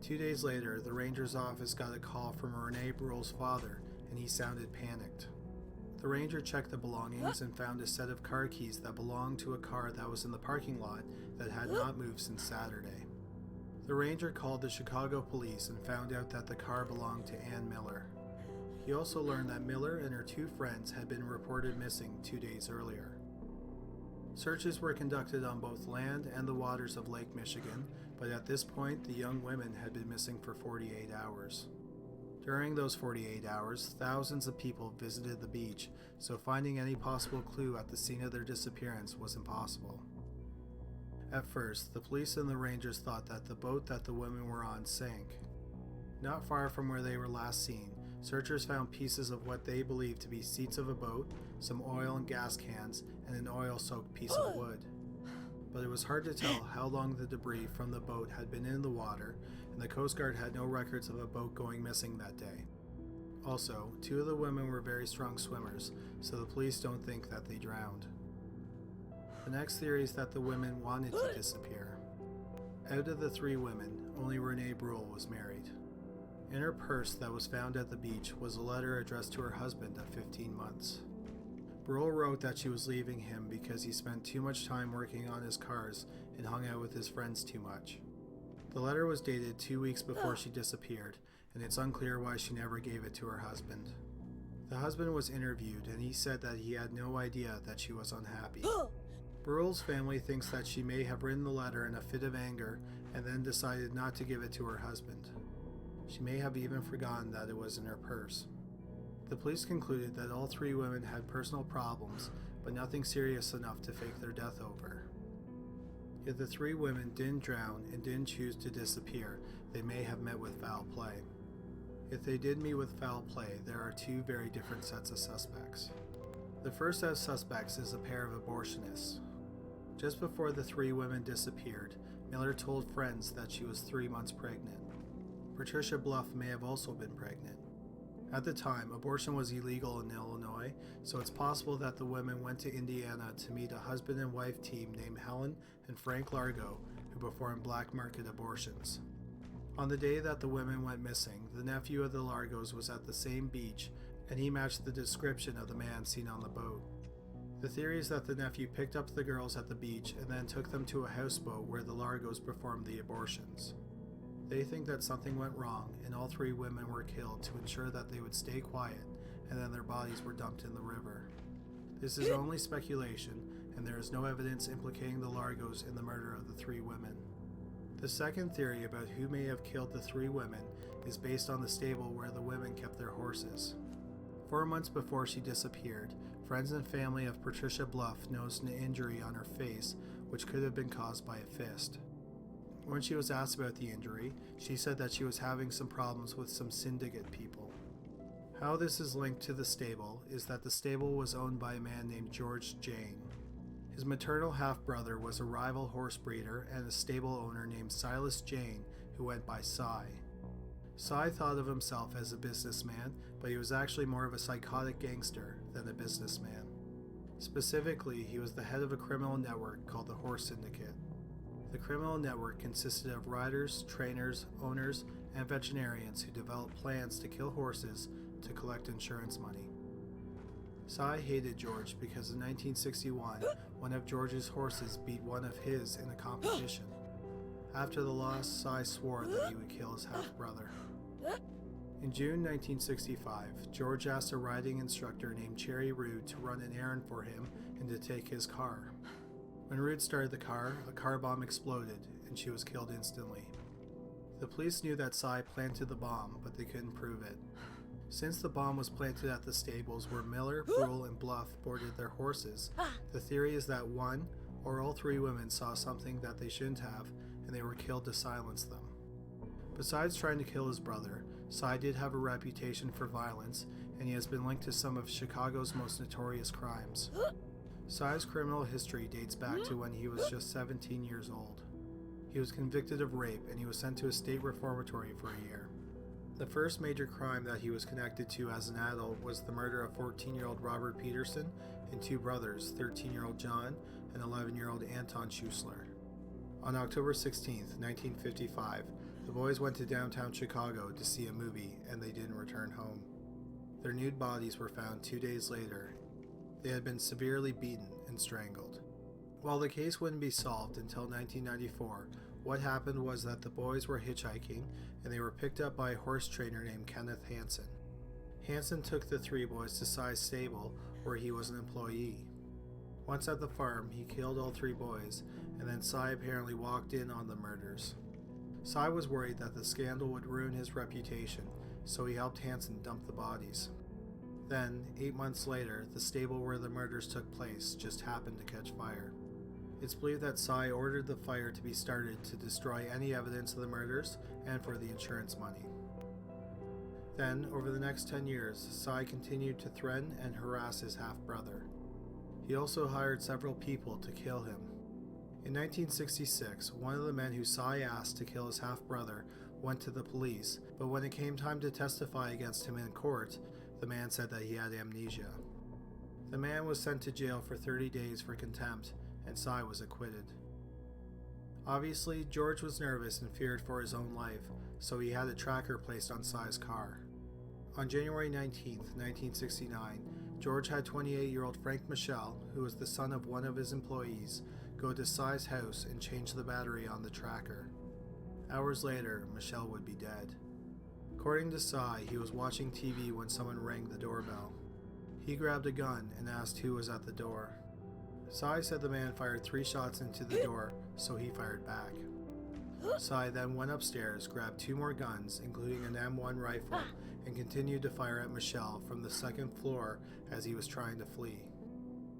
2 days later, the ranger's office got a call from Renee Bruhl's father, and he sounded panicked. The ranger checked the belongings and found a set of car keys that belonged to a car that was in the parking lot that had not moved since Saturday. The ranger called the Chicago police and found out that the car belonged to Ann Miller. He also learned that Miller and her 2 friends had been reported missing 2 days earlier. Searches were conducted on both land and the waters of Lake Michigan, but at this point the young women had been missing for 48 hours. During those 48 hours, thousands of people visited the beach, so finding any possible clue at the scene of their disappearance was impossible. At first, the police and the rangers thought that the boat that the women were on sank. Not far from where they were last seen, searchers found pieces of what they believed to be seats of a boat, some oil and gas cans, and an oil-soaked piece of wood. But it was hard to tell how long the debris from the boat had been in the water, and the Coast Guard had no records of a boat going missing that day. Also, 2 of the women were very strong swimmers, so the police don't think that they drowned. The next theory is that the women wanted to disappear. Out of the 3 women, only Renee Bruhl was married. In her purse that was found at the beach was a letter addressed to her husband of 15 months. Bruhl wrote that she was leaving him because he spent too much time working on his cars and hung out with his friends too much. The letter was dated 2 weeks before she disappeared, and it's unclear why she never gave it to her husband. The husband was interviewed, and he said that he had no idea that she was unhappy. Bruhl's family thinks that she may have written the letter in a fit of anger and then decided not to give it to her husband. She may have even forgotten that it was in her purse. The police concluded that all 3 women had personal problems, but nothing serious enough to fake their death over. If the 3 women didn't drown and didn't choose to disappear, they may have met with foul play. If they did meet with foul play, there are 2 very different sets of suspects. The first set of suspects is a pair of abortionists. Just before the 3 women disappeared, Miller told friends that she was 3 months pregnant. Patricia Bluff may have also been pregnant. At the time, abortion was illegal in Illinois, so it's possible that the women went to Indiana to meet a husband and wife team named Helen and Frank Largo, who performed black market abortions. On the day that the women went missing, the nephew of the Largos was at the same beach, and he matched the description of the man seen on the boat. The theory is that the nephew picked up the girls at the beach and then took them to a houseboat where the Largos performed the abortions. They think that something went wrong and all 3 women were killed to ensure that they would stay quiet, and then their bodies were dumped in the river. This is only speculation, and there is no evidence implicating the Largos in the murder of the 3 women. The second theory about who may have killed the 3 women is based on the stable where the women kept their horses. 4 months before she disappeared, friends and family of Patricia Bluff noticed an injury on her face which could have been caused by a fist. When she was asked about the injury, she said that she was having some problems with some syndicate people. How this is linked to the stable is that the stable was owned by a man named George Jane. His maternal half-brother was a rival horse breeder and a stable owner named Silas Jane, who went by Cy. Cy thought of himself as a businessman, but he was actually more of a psychotic gangster than a businessman. Specifically, he was the head of a criminal network called the Horse Syndicate. The criminal network consisted of riders, trainers, owners, and veterinarians who developed plans to kill horses to collect insurance money. Cy hated George because in 1961, one of George's horses beat one of his in a competition. After the loss, Cy swore that he would kill his half-brother. In June 1965, George asked a riding instructor named Cherry Rude to run an errand for him and to take his car. When Rude started the car, a car bomb exploded and she was killed instantly. The police knew that Cy planted the bomb, but they couldn't prove it. Since the bomb was planted at the stables where Miller, Brule, and Bluff boarded their horses, the theory is that one or all three women saw something that they shouldn't have and they were killed to silence them. Besides trying to kill his brother, Cy did have a reputation for violence, and he has been linked to some of Chicago's most notorious crimes. Cy's criminal history dates back to when he was just 17 years old. He was convicted of rape and he was sent to a state reformatory for a year. The first major crime that he was connected to as an adult was the murder of 14-year-old Robert Peterson and two brothers, 13-year-old John and 11-year-old Anton Schuessler. On October 16, 1955, the boys went to downtown Chicago to see a movie and they didn't return home. Their nude bodies were found 2 days later. They had been severely beaten and strangled. While the case wouldn't be solved until 1994, what happened was that the boys were hitchhiking and they were picked up by a horse trainer named Kenneth Hansen. Hansen took the three boys to Cy's stable where he was an employee. Once at the farm, he killed all three boys, and then Cy apparently walked in on the murders. Cy was worried that the scandal would ruin his reputation, so he helped Hansen dump the bodies. Then, 8 months later, the stable where the murders took place just happened to catch fire. It's believed that Cy ordered the fire to be started to destroy any evidence of the murders and for the insurance money. Then, over the next 10 years, Cy continued to threaten and harass his half-brother. He also hired several people to kill him. In 1966, one of the men who Cy asked to kill his half-brother went to the police, but when it came time to testify against him in court, the man said that he had amnesia. The man was sent to jail for 30 days for contempt, and Cy was acquitted. Obviously, George was nervous and feared for his own life, so he had a tracker placed on Cy's car. On January 19, 1969, George had 28-year-old Frank Michel, who was the son of one of his employees, go to Cy's house and change the battery on the tracker. Hours later, Michel would be dead. According to Cy, he was watching TV when someone rang the doorbell. He grabbed a gun and asked who was at the door. Cy said the man fired 3 shots into the door, so he fired back. Cy then went upstairs, grabbed 2 more guns, including an M1 rifle, and continued to fire at Michel from the 2nd floor as he was trying to flee.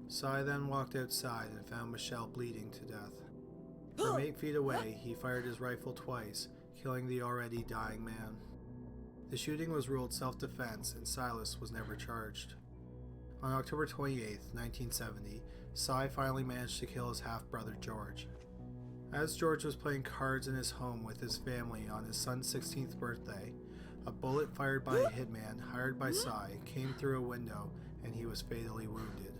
Cy then walked outside and found Michel bleeding to death. From 8 feet away, he fired his rifle twice, killing the already dying man. The shooting was ruled self-defense and Silas was never charged. On October 28, 1970, Cy finally managed to kill his half-brother George. As George was playing cards in his home with his family on his son's 16th birthday, a bullet fired by a hitman hired by Cy came through a window and he was fatally wounded.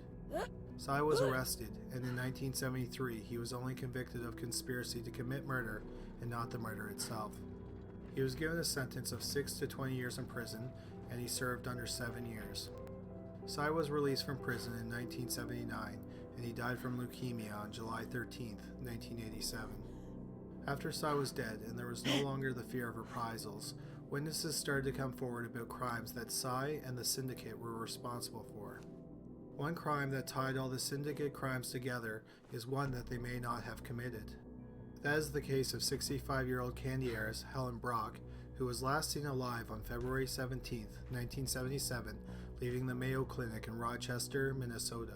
Cy was arrested, and in 1973 he was only convicted of conspiracy to commit murder and not the murder itself. He was given a sentence of 6 to 20 years in prison, and he served under 7 years. Cy was released from prison in 1979, and he died from leukemia on July 13, 1987. After Cy was dead and there was no longer the fear of reprisals, witnesses started to come forward about crimes that Cy and the syndicate were responsible for. One crime that tied all the syndicate crimes together is one that they may not have committed. That is the case of 65-year-old candy heiress Helen Brock, who was last seen alive on February 17, 1977, leaving the Mayo Clinic in Rochester, Minnesota.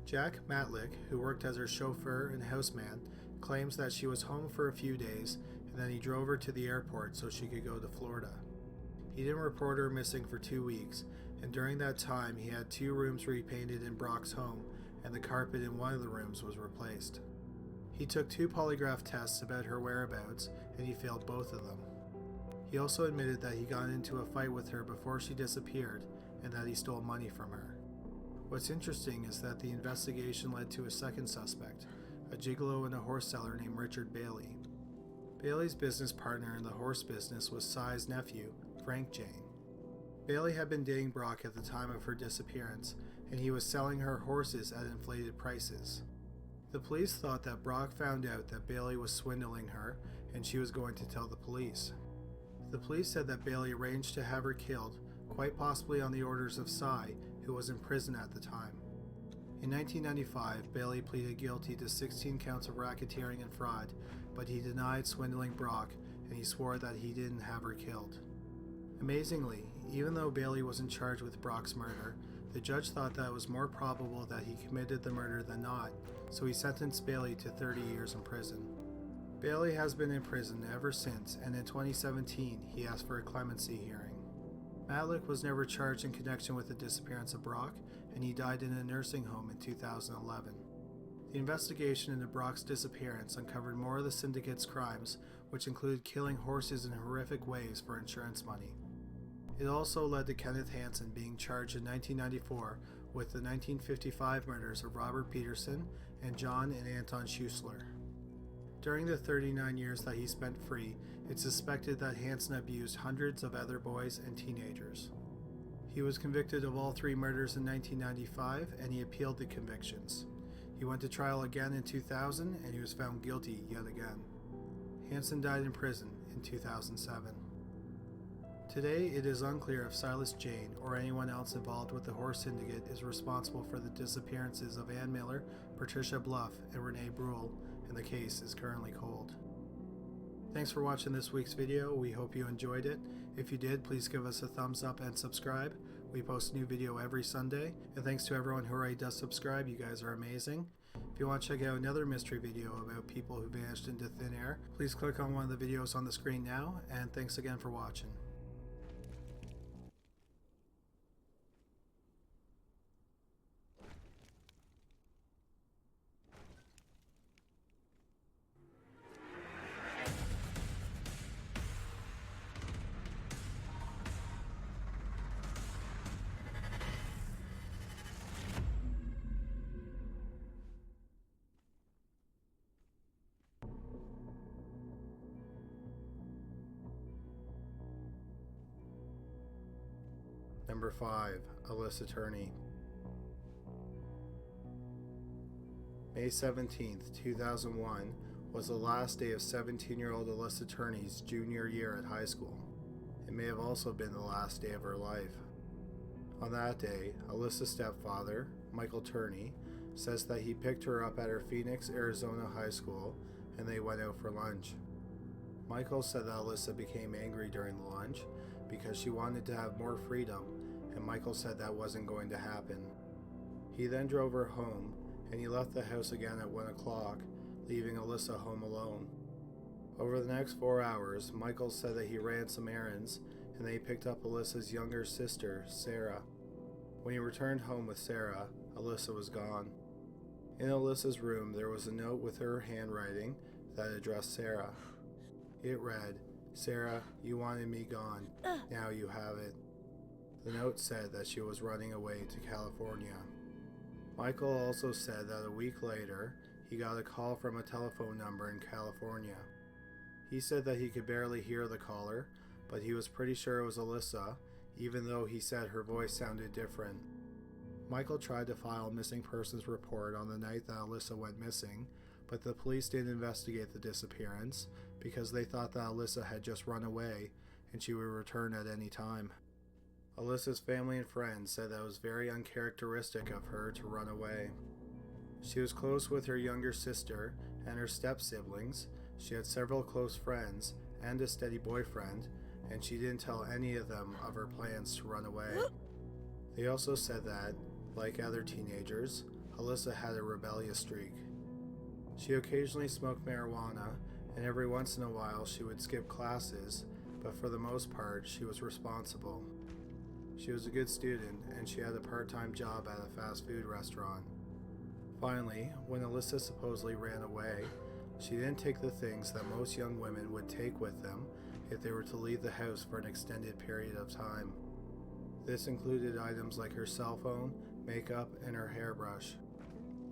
Jack Matlick, who worked as her chauffeur and houseman, claims that she was home for a few days and then he drove her to the airport so she could go to Florida. He didn't report her missing for 2 weeks, and during that time he had 2 rooms repainted in Brock's home and the carpet in one of the rooms was replaced. He took 2 polygraph tests about her whereabouts and he failed both of them. He also admitted that he got into a fight with her before she disappeared and that he stole money from her. What's interesting is that the investigation led to a second suspect, a gigolo and a horse seller named Richard Bailey. Bailey's business partner in the horse business was Cy's nephew, Frank Jane. Bailey had been dating Brock at the time of her disappearance, and he was selling her horses at inflated prices. The police thought that Brock found out that Bailey was swindling her, and she was going to tell the police. The police said that Bailey arranged to have her killed, quite possibly on the orders of Cy, who was in prison at the time. In 1995, Bailey pleaded guilty to 16 counts of racketeering and fraud, but he denied swindling Brock, and he swore that he didn't have her killed. Amazingly, even though Bailey wasn't charged with Brock's murder, the judge thought that it was more probable that he committed the murder than not, so he sentenced Bailey to 30 years in prison. Bailey has been in prison ever since, and in 2017, he asked for a clemency hearing. Matlick was never charged in connection with the disappearance of Brock, and he died in a nursing home in 2011. The investigation into Brock's disappearance uncovered more of the syndicate's crimes, which included killing horses in horrific ways for insurance money. It also led to Kenneth Hansen being charged in 1994 with the 1955 murders of Robert Peterson and John and Anton Schuessler. During the 39 years that he spent free, it's suspected that Hansen abused hundreds of other boys and teenagers. He was convicted of all 3 murders in 1995, and he appealed the convictions. He went to trial again in 2000, and he was found guilty yet again. Hansen died in prison in 2007. Today, it is unclear if Silas Jane or anyone else involved with the horse syndicate is responsible for the disappearances of Ann Miller, Patricia Bluff, and Renee Brule, and the case is currently cold. Thanks for watching this week's video. We hope you enjoyed it. If you did, please give us a thumbs up and subscribe. We post a new video every Sunday, and thanks to everyone who already does subscribe. You guys are amazing. If you want to check out another mystery video about people who vanished into thin air, please click on one of the videos on the screen now, and thanks again for watching. Number 5. Alyssa Turney. May 17th, 2001 was the last day of 17-year-old Alyssa Turney's junior year at high school. It may have also been the last day of her life. On that day, Alyssa's stepfather, Michael Turney, says that he picked her up at her Phoenix, Arizona high school and they went out for lunch. Michael said that Alyssa became angry during the lunch because she wanted to have more freedom, and Michael said that wasn't going to happen. He then drove her home, and he left the house again at 1 o'clock, leaving Alyssa home alone. Over the next 4 hours, Michael said that he ran some errands, and they picked up Alyssa's younger sister, Sarah. When he returned home with Sarah, Alyssa was gone. In Alyssa's room, there was a note with her handwriting that addressed Sarah. It read, "Sarah, you wanted me gone. Now you have it." The note said that she was running away to California. Michael also said that a week later, he got a call from a telephone number in California. He said that he could barely hear the caller, but he was pretty sure it was Alyssa, even though he said her voice sounded different. Michael tried to file a missing persons report on the night that Alyssa went missing, but the police didn't investigate the disappearance because they thought that Alyssa had just run away and she would return at any time. Alyssa's family and friends said that it was very uncharacteristic of her to run away. She was close with her younger sister and her step-siblings. She had several close friends and a steady boyfriend, and she didn't tell any of them of her plans to run away. They also said that, like other teenagers, Alyssa had a rebellious streak. She occasionally smoked marijuana, and every once in a while she would skip classes, but for the most part she was responsible. She was a good student, and she had a part-time job at a fast food restaurant. Finally, when Alyssa supposedly ran away, she didn't take the things that most young women would take with them if they were to leave the house for an extended period of time. This included items like her cell phone, makeup, and her hairbrush.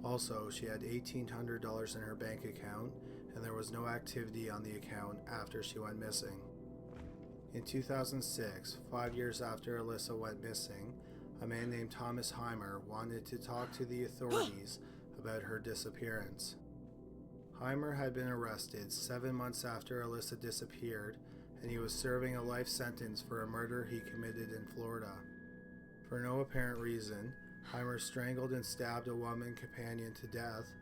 Also, she had $1,800 in her bank account, and there was no activity on the account after she went missing. In 2006, 5 years after Alyssa went missing, a man named Thomas Heimer wanted to talk to the authorities about her disappearance. Heimer had been arrested 7 months after Alyssa disappeared, and he was serving a life sentence for a murder he committed in Florida. For no apparent reason, Heimer strangled and stabbed a woman companion to death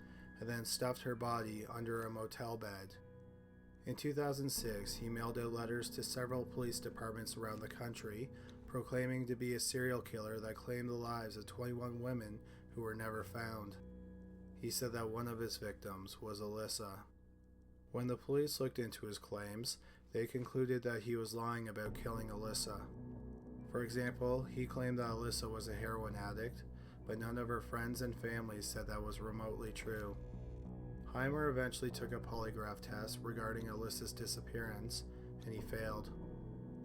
and then stuffed her body under a motel bed. In 2006, he mailed out letters to several police departments around the country proclaiming to be a serial killer that claimed the lives of 21 women who were never found. He said that one of his victims was Alyssa. When the police looked into his claims, they concluded that he was lying about killing Alyssa. For example, he claimed that Alyssa was a heroin addict, but none of her friends and family said that was remotely true. Heimer eventually took a polygraph test regarding Alyssa's disappearance, and he failed.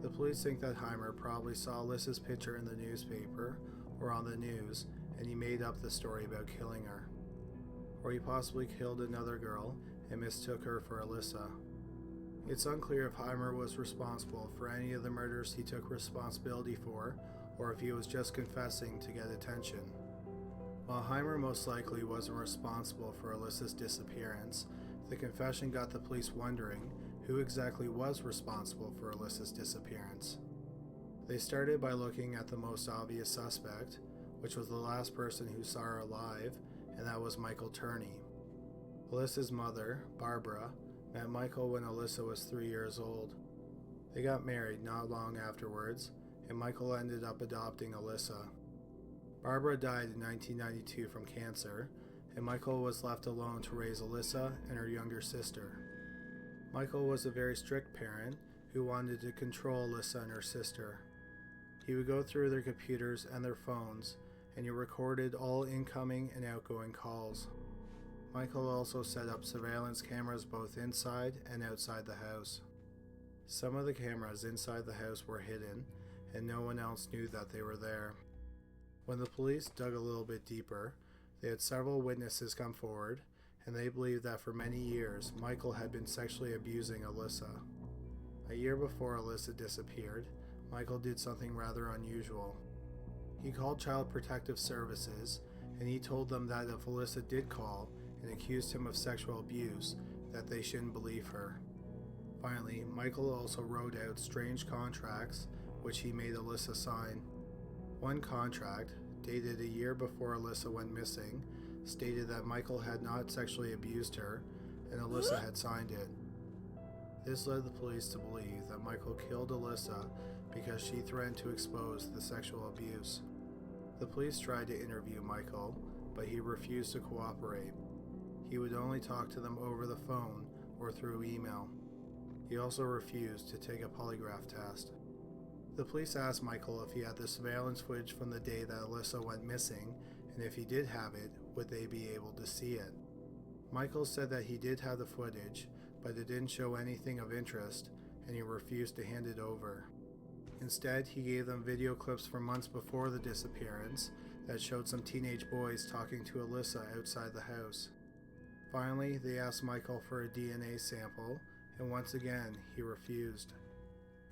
The police think that Heimer probably saw Alyssa's picture in the newspaper or on the news, and he made up the story about killing her. Or he possibly killed another girl and mistook her for Alyssa. It's unclear if Heimer was responsible for any of the murders he took responsibility for, or if he was just confessing to get attention. While Heimer most likely wasn't responsible for Alyssa's disappearance, the confession got the police wondering who exactly was responsible for Alyssa's disappearance. They started by looking at the most obvious suspect, which was the last person who saw her alive, and that was Michael Turney. Alyssa's mother, Barbara, met Michael when Alyssa was 3 years old. They got married not long afterwards, and Michael ended up adopting Alyssa. Barbara died in 1992 from cancer, and Michael was left alone to raise Alyssa and her younger sister. Michael was a very strict parent who wanted to control Alyssa and her sister. He would go through their computers and their phones, and he recorded all incoming and outgoing calls. Michael also set up surveillance cameras both inside and outside the house. Some of the cameras inside the house were hidden, and no one else knew that they were there. When the police dug a little bit deeper, they had several witnesses come forward, and they believed that for many years, Michael had been sexually abusing Alyssa. A year before Alyssa disappeared, Michael did something rather unusual. He called Child Protective Services, and he told them that if Alyssa did call and accused him of sexual abuse, that they shouldn't believe her. Finally, Michael also wrote out strange contracts, which he made Alyssa sign. One contract, dated a year before Alyssa went missing, stated that Michael had not sexually abused her, and Alyssa had signed it. This led the police to believe that Michael killed Alyssa because she threatened to expose the sexual abuse. The police tried to interview Michael, but he refused to cooperate. He would only talk to them over the phone or through email. He also refused to take a polygraph test. The police asked Michael if he had the surveillance footage from the day that Alyssa went missing, and if he did have it, would they be able to see it? Michael said that he did have the footage, but it didn't show anything of interest, and he refused to hand it over. Instead, he gave them video clips from months before the disappearance that showed some teenage boys talking to Alyssa outside the house. Finally, they asked Michael for a DNA sample, and once again, he refused.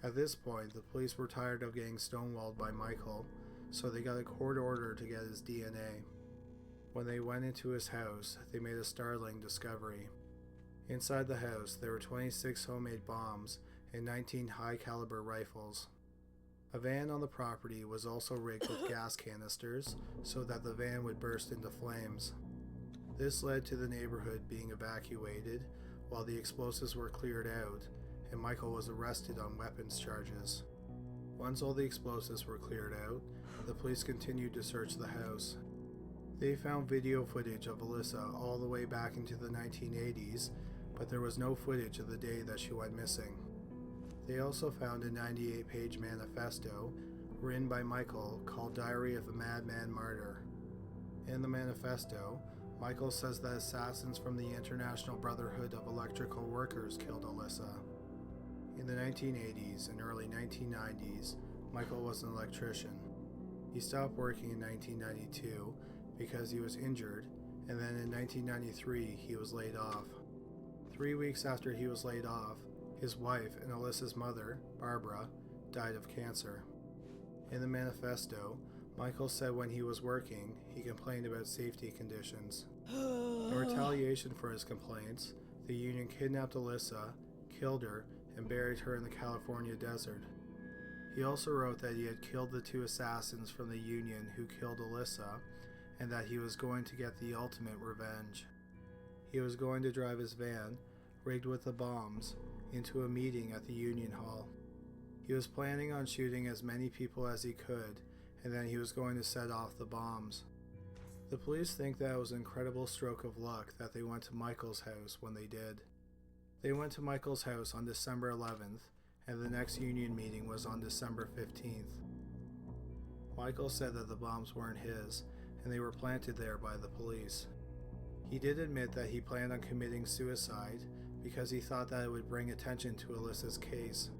At this point, the police were tired of getting stonewalled by Michael, so they got a court order to get his DNA. When they went into his house, they made a startling discovery. Inside the house, there were 26 homemade bombs and 19 high-caliber rifles. A van on the property was also rigged with gas canisters so that the van would burst into flames. This led to the neighborhood being evacuated while the explosives were cleared out, and Michael was arrested on weapons charges. Once all the explosives were cleared out, the police continued to search the house. They found video footage of Alyssa all the way back into the 1980s, but there was no footage of the day that she went missing. They also found a 98-page manifesto written by Michael called Diary of a Madman Martyr. In the manifesto, Michael says that assassins from the International Brotherhood of Electrical Workers killed Alyssa. In the 1980s and early 1990s, Michael was an electrician. He stopped working in 1992 because he was injured, and then in 1993 he was laid off. 3 weeks after he was laid off, his wife and Alyssa's mother, Barbara, died of cancer. In the manifesto, Michael said when he was working, he complained about safety conditions. In retaliation for his complaints, the Union kidnapped Alyssa, killed her, and buried her in the California desert. He also wrote that he had killed the 2 assassins from the Union who killed Alyssa, and that he was going to get the ultimate revenge. He was going to drive his van, rigged with the bombs, into a meeting at the Union Hall. He was planning on shooting as many people as he could, and then he was going to set off the bombs. The police think that it was an incredible stroke of luck that they went to Michael's house when they did. They went to Michael's house on December 11th, and the next Union meeting was on December 15th. Michael said that the bombs weren't his, and they were planted there by the police. He did admit that he planned on committing suicide because he thought that it would bring attention to Alyssa's case.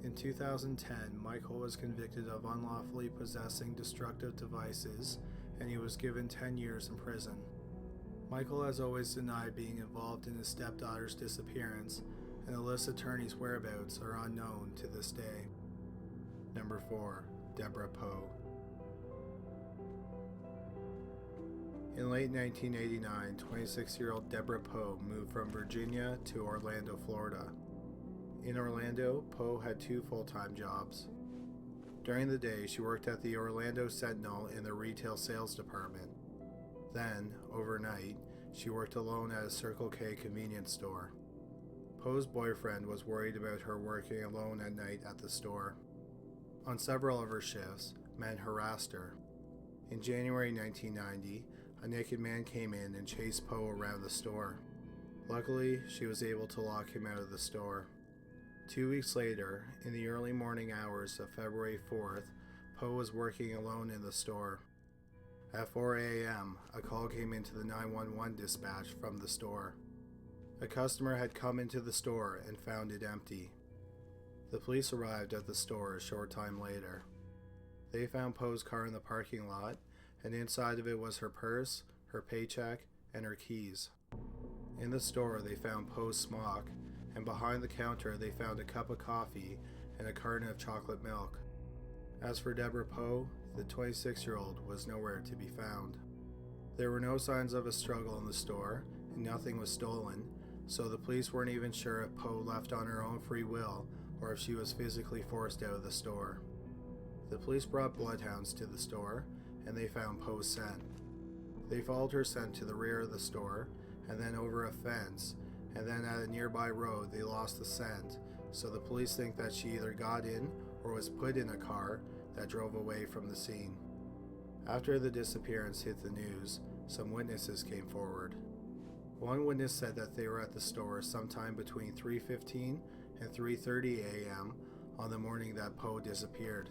In 2010, Michael was convicted of unlawfully possessing destructive devices, and he was given 10 years in prison. Michael has always denied being involved in his stepdaughter's disappearance, and Alyssa Turney's whereabouts are unknown to this day. Number 4. Deborah Poe. In late 1989, 26-year-old Deborah Poe moved from Virginia to Orlando, Florida. In Orlando, Poe had 2 full-time jobs. During the day, she worked at the Orlando Sentinel in the retail sales department. Then, overnight, she worked alone at a Circle K convenience store. Poe's boyfriend was worried about her working alone at night at the store. On several of her shifts, men harassed her. In January 1990, a naked man came in and chased Poe around the store. Luckily, she was able to lock him out of the store. 2 weeks later, in the early morning hours of February 4th, Poe was working alone in the store. At 4 a.m., a call came into the 911 dispatch from the store. A customer had come into the store and found it empty. The police arrived at the store a short time later. They found Poe's car in the parking lot, and inside of it was her purse, her paycheck, and her keys. In the store, they found Poe's smock, and behind the counter they found a cup of coffee and a carton of chocolate milk. As for Deborah Poe, the 26-year-old was nowhere to be found. There were no signs of a struggle in the store, and nothing was stolen, so the police weren't even sure if Poe left on her own free will or if she was physically forced out of the store. The police brought bloodhounds to the store, and they found Poe's scent. They followed her scent to the rear of the store, and then over a fence, and then at a nearby road they lost the scent, so the police think that she either got in or was put in a car that drove away from the scene. After the disappearance hit the news, some witnesses came forward. One witness said that they were at the store sometime between 3:15 and 3:30 a.m. on the morning that Poe disappeared.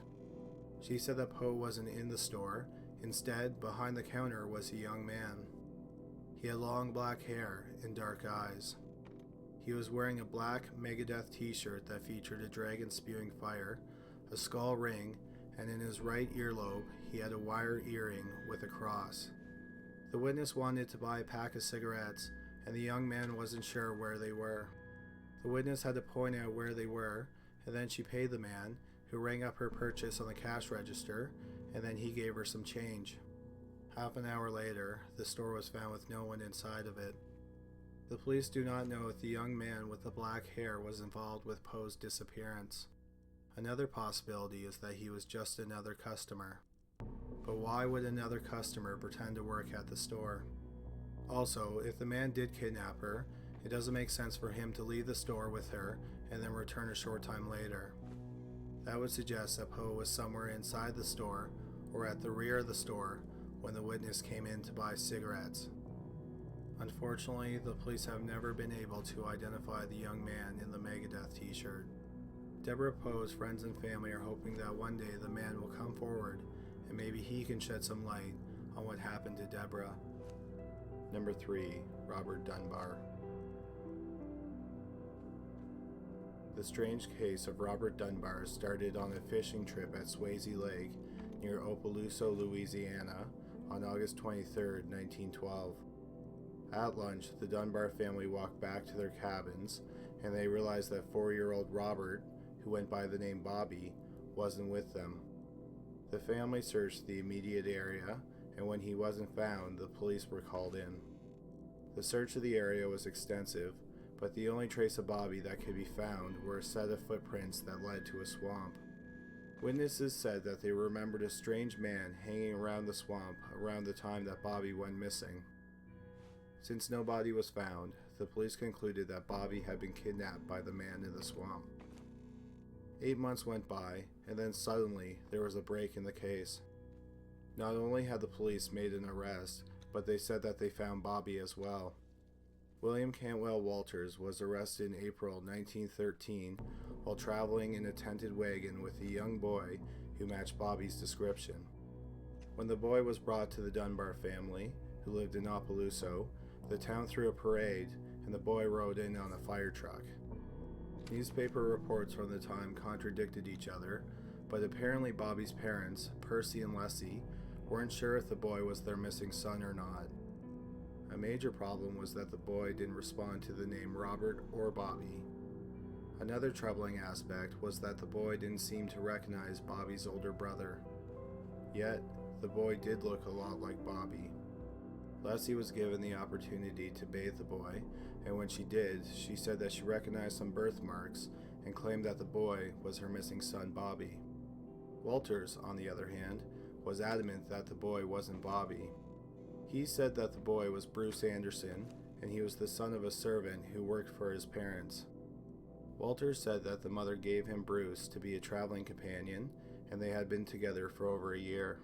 She said that Poe wasn't in the store. Instead, behind the counter was a young man. He had long black hair and dark eyes. He was wearing a black Megadeth t-shirt that featured a dragon spewing fire, a skull ring, and in his right earlobe he had a wire earring with a cross. The witness wanted to buy a pack of cigarettes, and the young man wasn't sure where they were. The witness had to point out where they were, and then she paid the man, who rang up her purchase on the cash register, and then he gave her some change. Half an hour later, the store was found with no one inside of it. The police do not know if the young man with the black hair was involved with Poe's disappearance. Another possibility is that he was just another customer. But why would another customer pretend to work at the store? Also, if the man did kidnap her, it doesn't make sense for him to leave the store with her and then return a short time later. That would suggest that Poe was somewhere inside the store or at the rear of the store when the witness came in to buy cigarettes. Unfortunately, the police have never been able to identify the young man in the Megadeth t-shirt. Deborah Poe's friends and family are hoping that one day the man will come forward and maybe he can shed some light on what happened to Deborah. Number 3. Robert Dunbar. The strange case of Robert Dunbar started on a fishing trip at Swayze Lake near Opelousas, Louisiana on August 23, 1912. At lunch, the Dunbar family walked back to their cabins and they realized that 4-year-old Robert, who went by the name Bobby, wasn't with them. The family searched the immediate area, and when he wasn't found, the police were called in. The search of the area was extensive, but the only trace of Bobby that could be found were a set of footprints that led to a swamp. Witnesses said that they remembered a strange man hanging around the swamp around the time that Bobby went missing. Since no body was found, the police concluded that Bobby had been kidnapped by the man in the swamp. 8 months went by, and then suddenly there was a break in the case. Not only had the police made an arrest, but they said that they found Bobby as well. William Cantwell Walters was arrested in April 1913 while traveling in a tented wagon with a young boy who matched Bobby's description. When the boy was brought to the Dunbar family, who lived in Opelousas, the town threw a parade and the boy rode in on a fire truck. Newspaper reports from the time contradicted each other, but apparently Bobby's parents, Percy and Leslie, weren't sure if the boy was their missing son or not. A major problem was that the boy didn't respond to the name Robert or Bobby. Another troubling aspect was that the boy didn't seem to recognize Bobby's older brother. Yet, the boy did look a lot like Bobby. Leslie was given the opportunity to bathe the boy, and when she did, she said that she recognized some birthmarks and claimed that the boy was her missing son Bobby. Walters, on the other hand, was adamant that the boy wasn't Bobby. He said that the boy was Bruce Anderson, and he was the son of a servant who worked for his parents. Walters said that the mother gave him Bruce to be a traveling companion, and they had been together for over a year.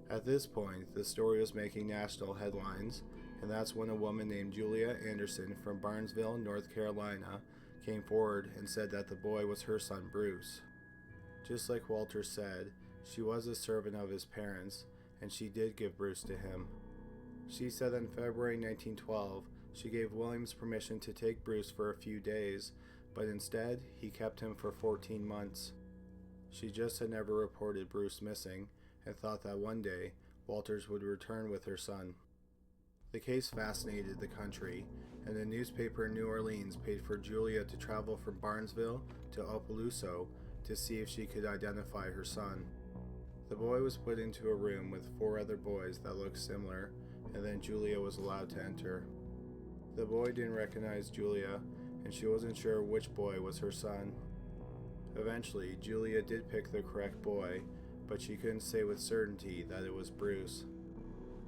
At this point, the story was making national headlines, and that's when a woman named Julia Anderson from Barnesville, North Carolina, came forward and said that the boy was her son Bruce. Just like Walters said, she was a servant of his parents, and she did give Bruce to him. She said that in February 1912, she gave Williams permission to take Bruce for a few days, but instead, he kept him for 14 months. She just had never reported Bruce missing, and thought that one day, Walters would return with her son. The case fascinated the country, and a newspaper in New Orleans paid for Julia to travel from Barnesville to Opelousas to see if she could identify her son. The boy was put into a room with 4 other boys that looked similar, and then Julia was allowed to enter. The boy didn't recognize Julia, and she wasn't sure which boy was her son. Eventually, Julia did pick the correct boy, but she couldn't say with certainty that it was Bruce.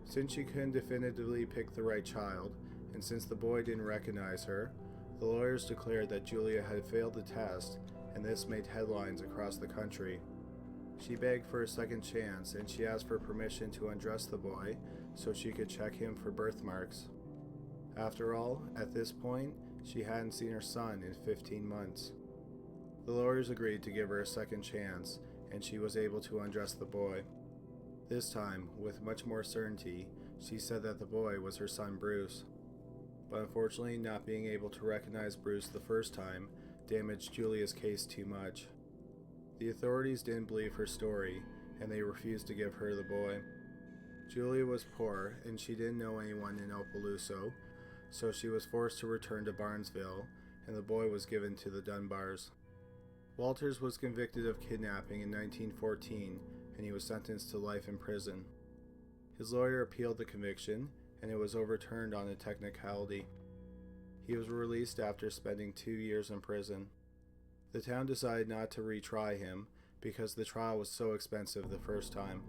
Since she couldn't definitively pick the right child, and since the boy didn't recognize her, the lawyers declared that Julia had failed the test, and this made headlines across the country. She begged for a second chance, and she asked for permission to undress the boy so she could check him for birthmarks. After all, at this point, she hadn't seen her son in 15 months. The lawyers agreed to give her a second chance, and she was able to undress the boy. This time, with much more certainty, she said that the boy was her son Bruce. But unfortunately, not being able to recognize Bruce the first time damaged Julia's case too much. The authorities didn't believe her story, and they refused to give her the boy. Julia was poor, and she didn't know anyone in Opelousas, so she was forced to return to Barnesville, and the boy was given to the Dunbars. Walters was convicted of kidnapping in 1914, and he was sentenced to life in prison. His lawyer appealed the conviction, and it was overturned on a technicality. He was released after spending 2 years in prison. The town decided not to retry him because the trial was so expensive the first time.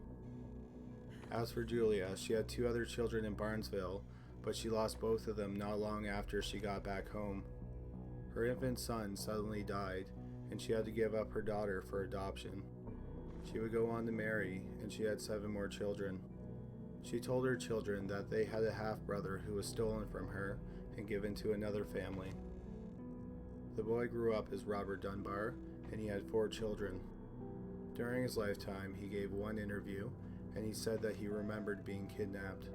As for Julia, she had 2 other children in Barnesville, but she lost both of them not long after she got back home. Her infant son suddenly died, and she had to give up her daughter for adoption. She would go on to marry, and she had 7 more children. She told her children that they had a half-brother who was stolen from her and given to another family. The boy grew up as Robert Dunbar, and he had 4 children. During his lifetime, he gave one interview, and he said that he remembered being kidnapped.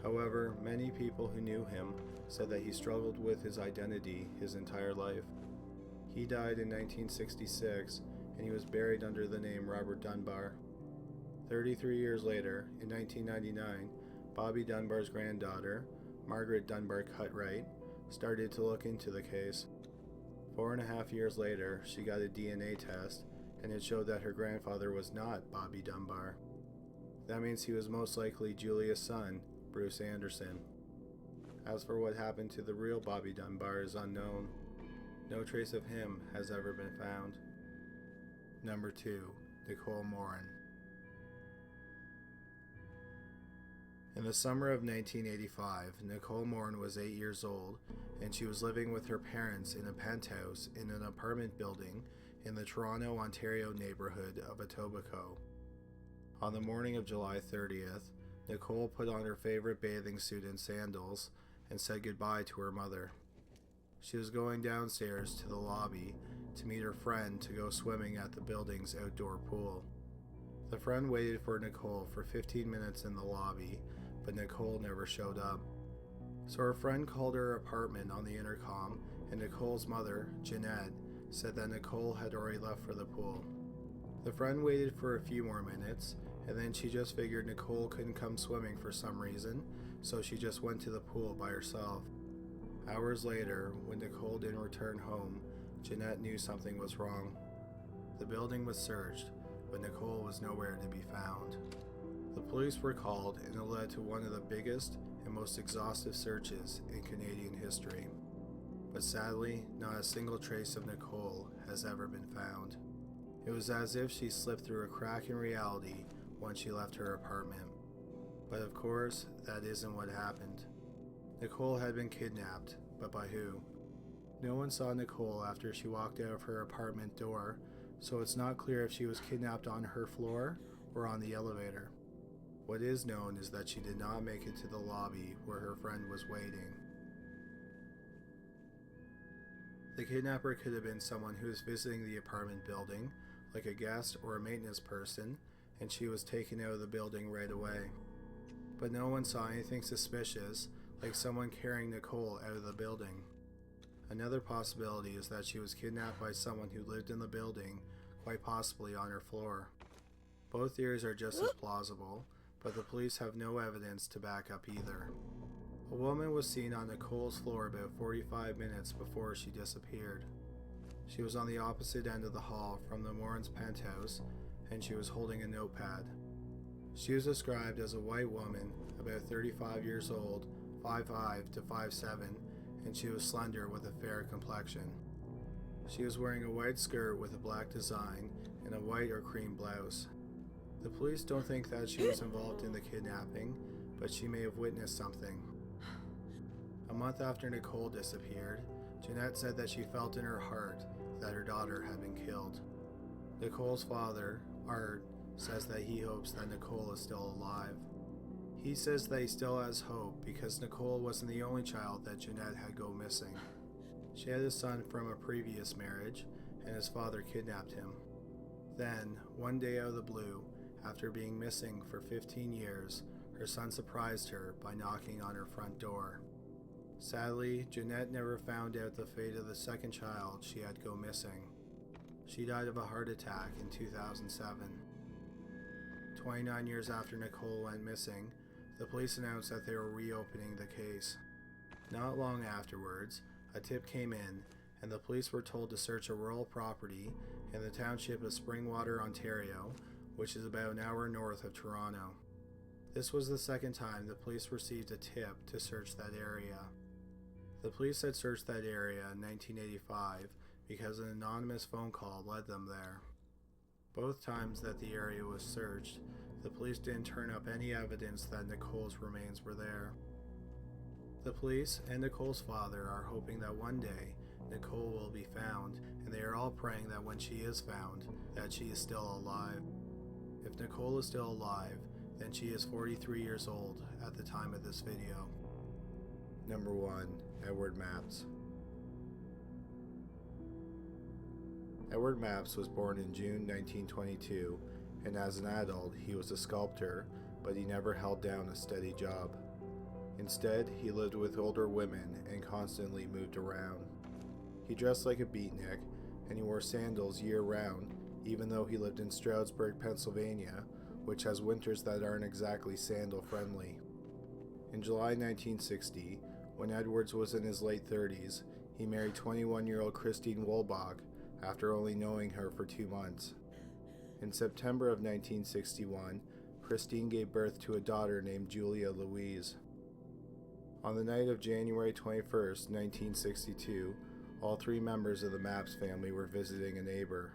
However, many people who knew him said that he struggled with his identity his entire life. He died in 1966, and he was buried under the name Robert Dunbar. 33 years later, in 1999, Bobby Dunbar's granddaughter, Margaret Dunbar Cutright, started to look into the case. 4.5 years later, she got a DNA test, and it showed that her grandfather was not Bobby Dunbar. That means he was most likely Julia's son, Bruce Anderson. As for what happened to the real Bobby Dunbar is unknown. No trace of him has ever been found. Number 2. Nicole Morin. In the summer of 1985, Nicole Morin was 8 years old, and she was living with her parents in a penthouse in an apartment building in the Toronto, Ontario neighborhood of Etobicoke. On the morning of July 30th, Nicole put on her favorite bathing suit and sandals and said goodbye to her mother. She was going downstairs to the lobby to meet her friend to go swimming at the building's outdoor pool. The friend waited for Nicole for 15 minutes in the lobby, but Nicole never showed up. So her friend called her apartment on the intercom, and Nicole's mother, Jeanette, said that Nicole had already left for the pool. The friend waited for a few more minutes, and then she just figured Nicole couldn't come swimming for some reason, so she just went to the pool by herself. Hours later, when Nicole didn't return home, Jeanette knew something was wrong. The building was searched, but Nicole was nowhere to be found. The police were called, and it led to one of the biggest and most exhaustive searches in Canadian history. But sadly, not a single trace of Nicole has ever been found. It was as if she slipped through a crack in reality once she left her apartment. But of course, that isn't what happened. Nicole had been kidnapped, but by who? No one saw Nicole after she walked out of her apartment door, so it's not clear if she was kidnapped on her floor or on the elevator. What is known is that she did not make it to the lobby where her friend was waiting. The kidnapper could have been someone who was visiting the apartment building, like a guest or a maintenance person, and she was taken out of the building right away. But no one saw anything suspicious, like someone carrying Nicole out of the building. Another possibility is that she was kidnapped by someone who lived in the building, quite possibly on her floor. Both theories are just as plausible, but the police have no evidence to back up either. A woman was seen on Nicole's floor about 45 minutes before she disappeared. She was on the opposite end of the hall from the Morin's penthouse, and she was holding a notepad. She was described as a white woman, about 35 years old, 5'5" to 5'7", and she was slender with a fair complexion. She was wearing a white skirt with a black design and a white or cream blouse. The police don't think that she was involved in the kidnapping, but she may have witnessed something. A month after Nicole disappeared, Jeanette said that she felt in her heart that her daughter had been killed. Nicole's father, Art, says that he hopes that Nicole is still alive. He says that he still has hope because Nicole wasn't the only child that Jeanette had go missing. She had a son from a previous marriage, and his father kidnapped him. Then, one day out of the blue, after being missing for 15 years, her son surprised her by knocking on her front door. Sadly, Jeanette never found out the fate of the second child she had go missing. She died of a heart attack in 2007. 29 years after Nicole went missing, the police announced that they were reopening the case. Not long afterwards, a tip came in, and the police were told to search a rural property in the township of Springwater, Ontario, which is about an hour north of Toronto. This was the second time the police received a tip to search that area. The police had searched that area in 1985 because an anonymous phone call led them there. Both times that the area was searched, the police didn't turn up any evidence that Nicole's remains were there. The police and Nicole's father are hoping that one day Nicole will be found, and they are all praying that when she is found, that she is still alive. If Nicole is still alive, then she is 43 years old at the time of this video. Number 1. Edward Mapps. Edward Mapps was born in June 1922, and as an adult he was a sculptor, but he never held down a steady job. Instead, he lived with older women and constantly moved around. He dressed like a beatnik, and he wore sandals year-round, even though he lived in Stroudsburg, Pennsylvania, which has winters that aren't exactly sandal-friendly. In July 1960, when Edwards was in his late 30s, he married 21-year-old Christine Wolbach after only knowing her for 2 months. In September of 1961, Christine gave birth to a daughter named Julia Louise. On the night of January 21st, 1962, all 3 members of the Mapps family were visiting a neighbor.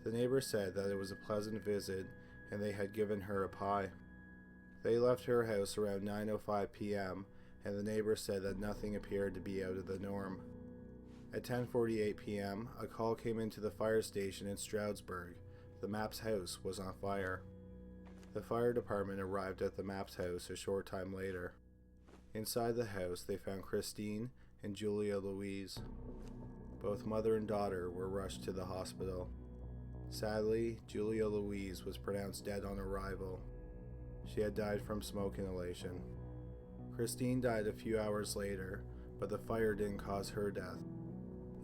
The neighbor said that it was a pleasant visit and they had given her a pie. They left her house around 9:05 p.m. and the neighbor said that nothing appeared to be out of the norm. At 10:48 p.m., a call came into the fire station in Stroudsburg. The Mapps house was on fire. The fire department arrived at the Mapps house a short time later. Inside the house, they found Christine and Julia Louise. Both mother and daughter were rushed to the hospital. Sadly, Julia Louise was pronounced dead on arrival. She had died from smoke inhalation. Christine died a few hours later, but the fire didn't cause her death.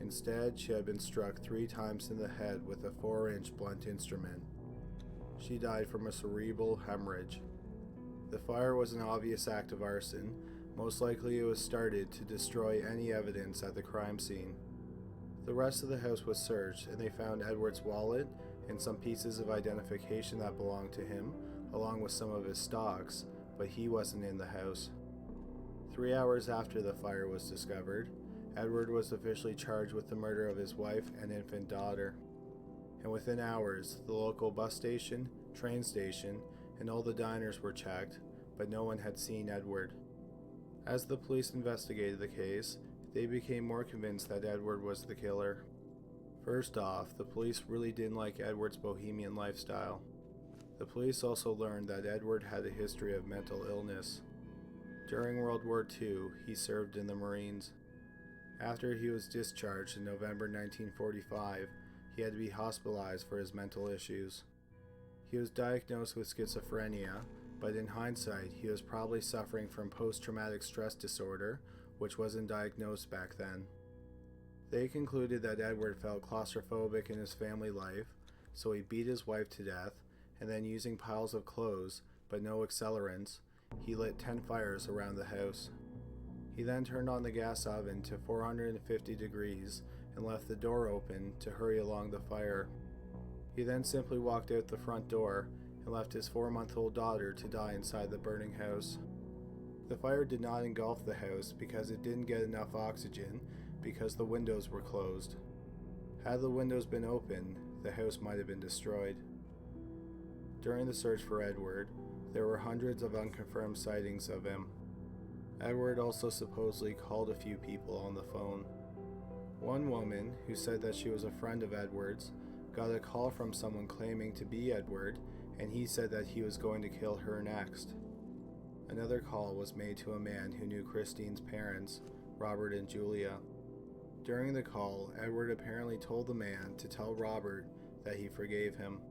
Instead, she had been struck 3 times in the head with a 4-inch blunt instrument. She died from a cerebral hemorrhage. The fire was an obvious act of arson. Most likely it was started to destroy any evidence at the crime scene. The rest of the house was searched and they found Edward's wallet and some pieces of identification that belonged to him, along with some of his stocks, but he wasn't in the house. 3 hours after the fire was discovered, Edward was officially charged with the murder of his wife and infant daughter. And within hours, the local bus station, train station, and all the diners were checked, but no one had seen Edward. As the police investigated the case, they became more convinced that Edward was the killer. First off, the police really didn't like Edward's bohemian lifestyle. The police also learned that Edward had a history of mental illness. During World War II, he served in the Marines. After he was discharged in November 1945, he had to be hospitalized for his mental issues. He was diagnosed with schizophrenia, but in hindsight, he was probably suffering from post-traumatic stress disorder, which wasn't diagnosed back then. They concluded that Edward felt claustrophobic in his family life, so he beat his wife to death, and then using piles of clothes, but no accelerants, he lit 10 fires around the house. He then turned on the gas oven to 450 degrees and left the door open to hurry along the fire. He then simply walked out the front door and left his 4-month-old daughter to die inside the burning house. The fire did not engulf the house because it didn't get enough oxygen because the windows were closed. Had the windows been open, the house might have been destroyed. During the search for Edward, there were hundreds of unconfirmed sightings of him. Edward also supposedly called a few people on the phone. One woman, who said that she was a friend of Edward's, got a call from someone claiming to be Edward, and he said that he was going to kill her next. Another call was made to a man who knew Christine's parents, Robert and Julia. During the call, Edward apparently told the man to tell Robert that he forgave him.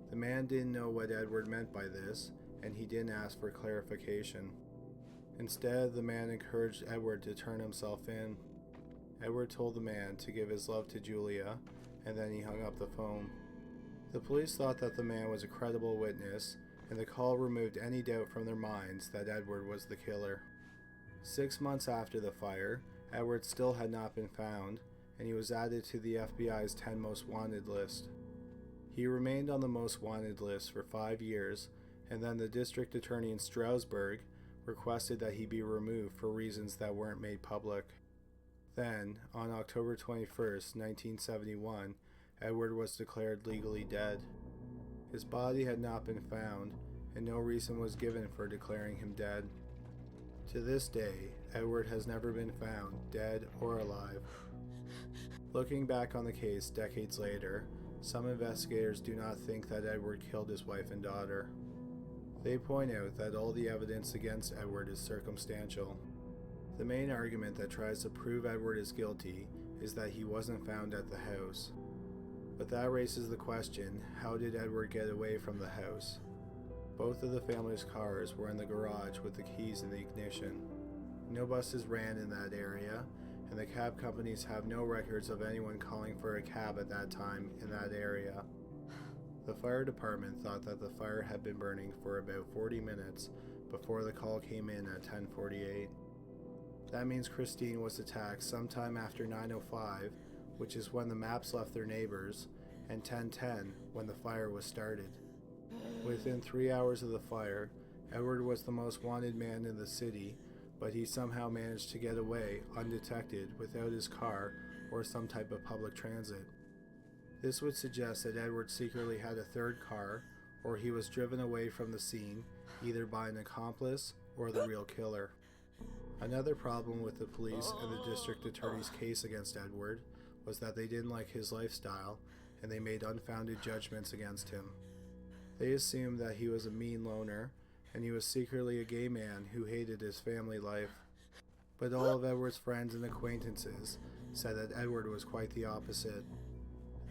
The man didn't know what Edward meant by this, and he didn't ask for clarification. Instead, the man encouraged Edward to turn himself in. Edward told the man to give his love to Julia, and then he hung up the phone. The police thought that the man was a credible witness, and the call removed any doubt from their minds that Edward was the killer. 6 months after the fire, Edward still had not been found, and he was added to the FBI's 10 most wanted list. He remained on the most wanted list for 5 years, and then the district attorney in Stroudsburg requested that he be removed for reasons that weren't made public. Then, on October 21st, 1971, Edward was declared legally dead. His body had not been found, and no reason was given for declaring him dead. To this day, Edward has never been found, dead or alive. Looking back on the case decades later, some investigators do not think that Edward killed his wife and daughter. They point out that all the evidence against Edward is circumstantial. The main argument that tries to prove Edward is guilty is that he wasn't found at the house. But that raises the question, how did Edward get away from the house? Both of the family's cars were in the garage with the keys in the ignition. No buses ran in that area, and the cab companies have no records of anyone calling for a cab at that time in that area. The fire department thought that the fire had been burning for about 40 minutes before the call came in at 10:48. That means Christine was attacked sometime after 9:05, which is when the maps left their neighbors, and 10:10 when the fire was started. Within 3 hours of the fire, Edward was the most wanted man in the city, but he somehow managed to get away undetected without his car or some type of public transit. This would suggest that Edward secretly had a third car, or he was driven away from the scene either by an accomplice or the real killer. Another problem with the police and the district attorney's case against Edward was that they didn't like his lifestyle and they made unfounded judgments against him. They assumed that he was a mean loner and he was secretly a gay man who hated his family life. But all of Edward's friends and acquaintances said that Edward was quite the opposite.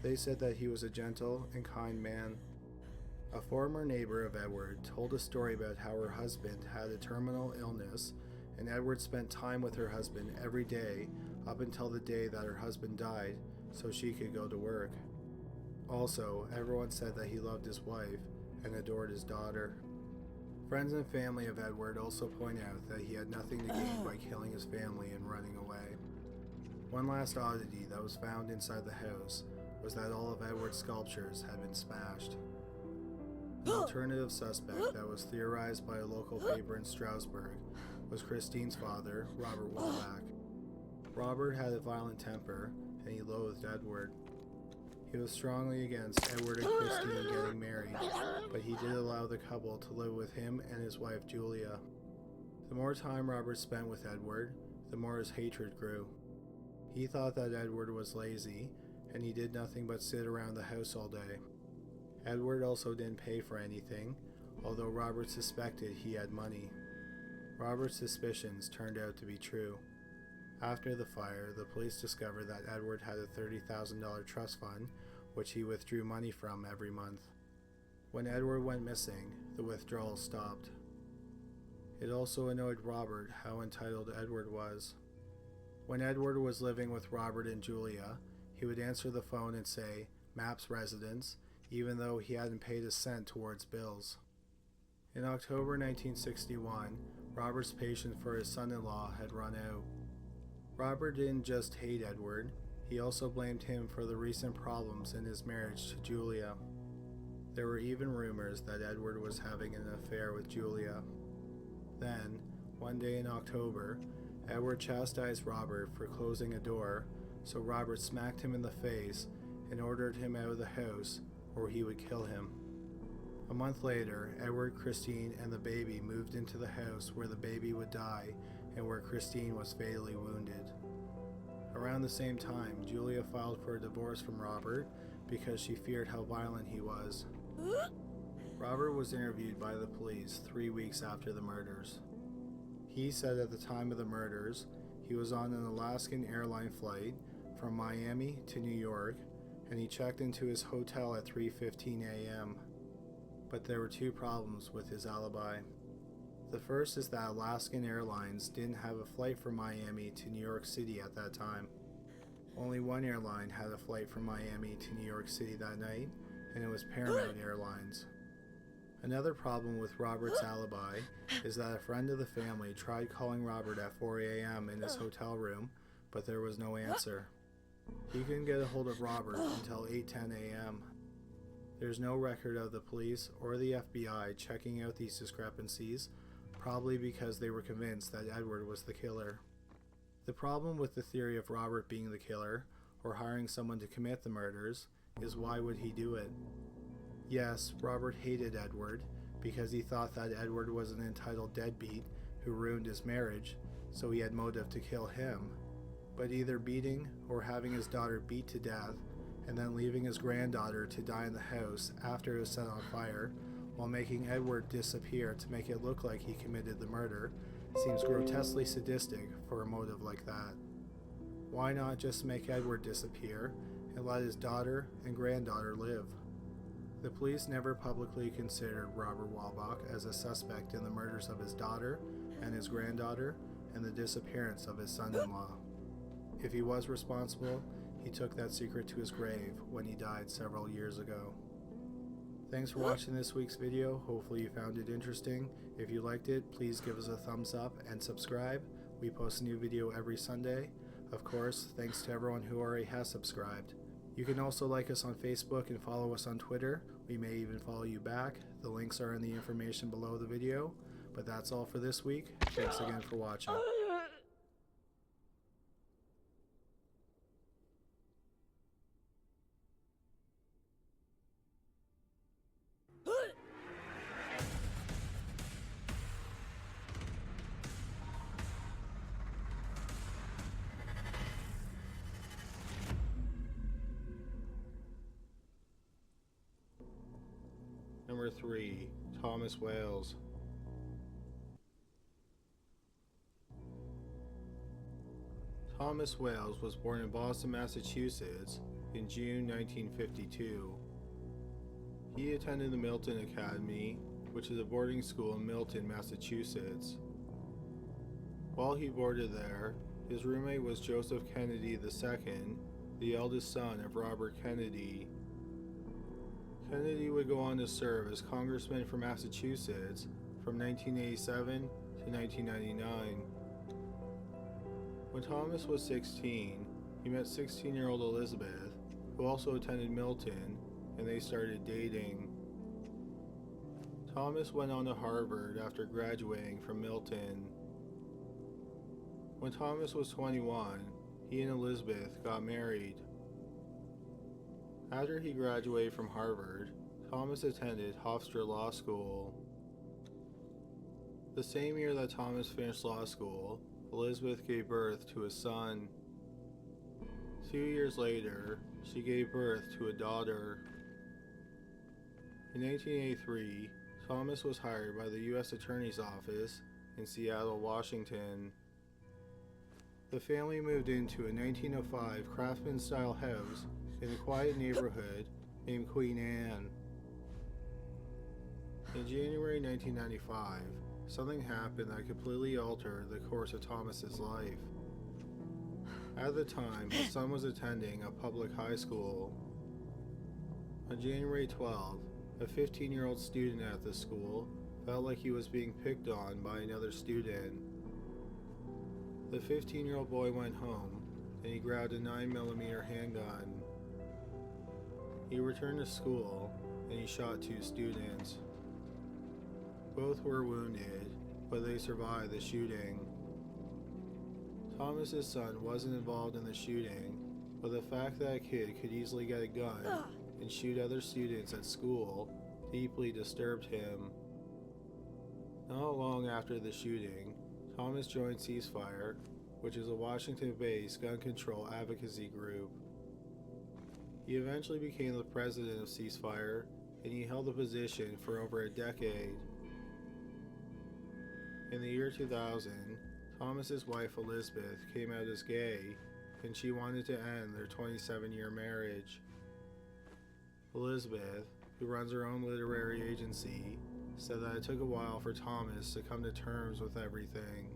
They said that he was a gentle and kind man. A former neighbor of Edward told a story about how her husband had a terminal illness, and Edward spent time with her husband every day up until the day that her husband died so she could go to work. Also, everyone said that he loved his wife and adored his daughter. Friends and family of Edward also point out that he had nothing to gain by killing his family and running away. One last oddity that was found inside the house was that all of Edward's sculptures had been smashed. An alternative suspect that was theorized by a local paper in Strasbourg was Christine's father, Robert Wallach. Robert had a violent temper and he loathed Edward. He was strongly against Edward and Christine getting married, but he did allow the couple to live with him and his wife Julia. The more time Robert spent with Edward, the more his hatred grew. He thought that Edward was lazy, and he did nothing but sit around the house all day. Edward also didn't pay for anything, although Robert suspected he had money. Robert's suspicions turned out to be true. After the fire, the police discovered that Edward had a $30,000 trust fund, which he withdrew money from every month. When Edward went missing, the withdrawals stopped. It also annoyed Robert how entitled Edward was. When Edward was living with Robert and Julia, he would answer the phone and say, "Maps residence," even though he hadn't paid a cent towards bills. In October 1961, Robert's patience for his son-in-law had run out. Robert didn't just hate Edward, he also blamed him for the recent problems in his marriage to Julia. There were even rumors that Edward was having an affair with Julia. Then, one day in October, Edward chastised Robert for closing a door, so Robert smacked him in the face and ordered him out of the house or he would kill him. A month later, Edward, Christine, and the baby moved into the house where the baby would die and where Christine was fatally wounded. Around the same time, Julia filed for a divorce from Robert because she feared how violent he was. Robert was interviewed by the police 3 weeks after the murders. He said at the time of the murders, he was on an Alaskan airline flight from Miami to New York, and he checked into his hotel at 3:15 a.m. But there were two problems with his alibi. The first is that Alaskan Airlines didn't have a flight from Miami to New York City at that time. Only one airline had a flight from Miami to New York City that night, and it was Paramount Airlines. Another problem with Robert's alibi is that a friend of the family tried calling Robert at 4 a.m. in his hotel room, but there was no answer. He couldn't get a hold of Robert until 8:10 a.m. There's no record of the police or the FBI checking out these discrepancies, probably because they were convinced that Edward was the killer. The problem with the theory of Robert being the killer, or hiring someone to commit the murders, is why would he do it? Yes, Robert hated Edward because he thought that Edward was an entitled deadbeat who ruined his marriage, so he had motive to kill him. but either beating or having his daughter beat to death and then leaving his granddaughter to die in the house after it was set on fire, while making Edward disappear to make it look like he committed the murder, seems grotesquely sadistic for a motive like that. Why not just make Edward disappear and let his daughter and granddaughter live? The police never publicly considered Robert Walbach as a suspect in the murders of his daughter and his granddaughter and the disappearance of his son-in-law. If he was responsible, he took that secret to his grave when he died several years ago. Thanks for watching this week's video. Hopefully you found it interesting. If you liked it, please give us a thumbs up and subscribe. We post a new video every Sunday. Of course, thanks to everyone who already has subscribed. You can also like us on Facebook and follow us on Twitter. We may even follow you back. The links are in the information below the video. But that's all for this week. Thanks again for watching. Number 3, Thomas Wales. Thomas Wales was born in Boston, Massachusetts in June 1952. He attended the Milton Academy, which is a boarding school in Milton, Massachusetts. While he boarded there, his roommate was Joseph Kennedy II, the eldest son of Robert Kennedy. Kennedy would go on to serve as congressman for Massachusetts from 1987 to 1999. When Thomas was 16, he met 16-year-old Elizabeth, who also attended Milton, and they started dating. Thomas went on to Harvard after graduating from Milton. When Thomas was 21, he and Elizabeth got married. After he graduated from Harvard, Thomas attended Hofstra Law School. The same year that Thomas finished law school, Elizabeth gave birth to a son. 2 years later, she gave birth to a daughter. In 1983, Thomas was hired by the U.S. Attorney's Office in Seattle, Washington. The family moved into a 1905 craftsman-style house in a quiet neighborhood named Queen Anne. In January 1995, something happened that completely altered the course of Thomas's life. At the time, his son was attending a public high school. On January 12, a 15-year-old student at the school felt like he was being picked on by another student. The 15-year-old boy went home and he grabbed a 9mm handgun. He returned to school and he shot 2 students. Both were wounded, but they survived the shooting. Thomas's son wasn't involved in the shooting, but the fact that a kid could easily get a gun and shoot other students at school deeply disturbed him. Not long after the shooting, Thomas joined Ceasefire, which is a Washington-based gun control advocacy group. He eventually became the president of Ceasefire, and he held the position for over a decade. In the year 2000, Thomas's wife Elizabeth came out as gay, and she wanted to end their 27-year marriage. Elizabeth, who runs her own literary agency, said that it took a while for Thomas to come to terms with everything.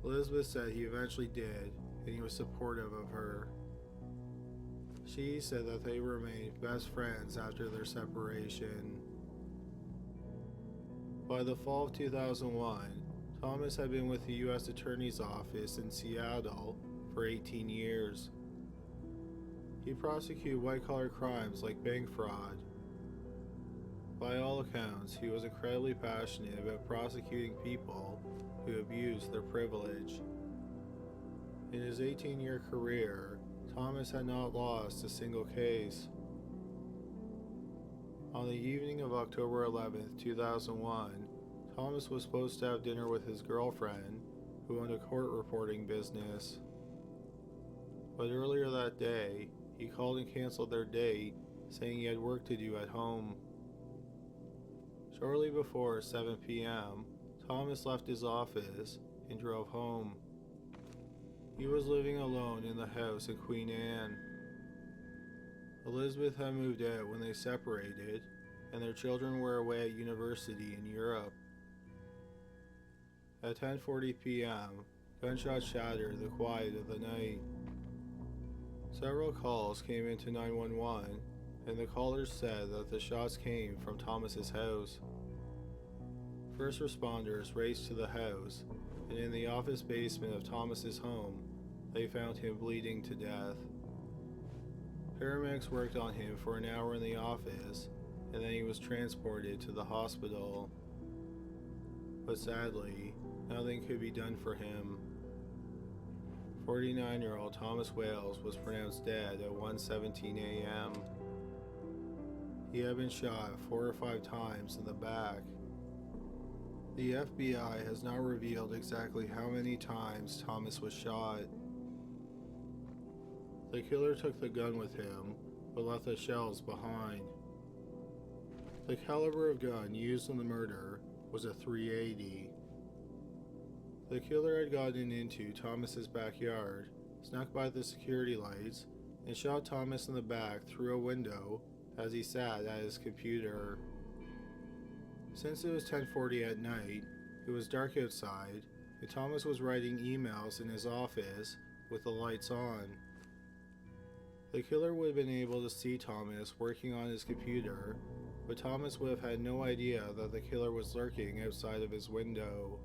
Elizabeth said he eventually did, and he was supportive of her. She said that they remained best friends after their separation. By the fall of 2001, Thomas had been with the U.S. Attorney's Office in Seattle for 18 years. He prosecuted white-collar crimes like bank fraud. By all accounts, he was incredibly passionate about prosecuting people who abused their privilege. In his 18-year career, Thomas had not lost a single case. On the evening of October 11, 2001, Thomas was supposed to have dinner with his girlfriend, who owned a court reporting business. But earlier that day, he called and canceled their date, saying he had work to do at home. Shortly before 7 p.m., Thomas left his office and drove home. He was living alone in the house in Queen Anne. Elizabeth had moved out when they separated, and their children were away at university in Europe. At 10:40 p.m., gunshots shattered the quiet of the night. Several calls came into 911, and the callers said that the shots came from Thomas's house. First responders raced to the house, and in the office basement of Thomas's home, they found him bleeding to death. Paramedics worked on him for an hour in the office, and then he was transported to the hospital. But sadly, nothing could be done for him. 49-year-old Thomas Wales was pronounced dead at 1:17 a.m. He had been shot 4 or 5 times in the back. The FBI has not revealed exactly how many times Thomas was shot. The killer took the gun with him, but left the shells behind. The caliber of gun used in the murder was a .380. The killer had gotten into Thomas's backyard, snuck by the security lights, and shot Thomas in the back through a window as he sat at his computer. Since it was 10:40 at night, it was dark outside, and Thomas was writing emails in his office with the lights on. The killer would have been able to see Thomas working on his computer, but Thomas would have had no idea that the killer was lurking outside of his window.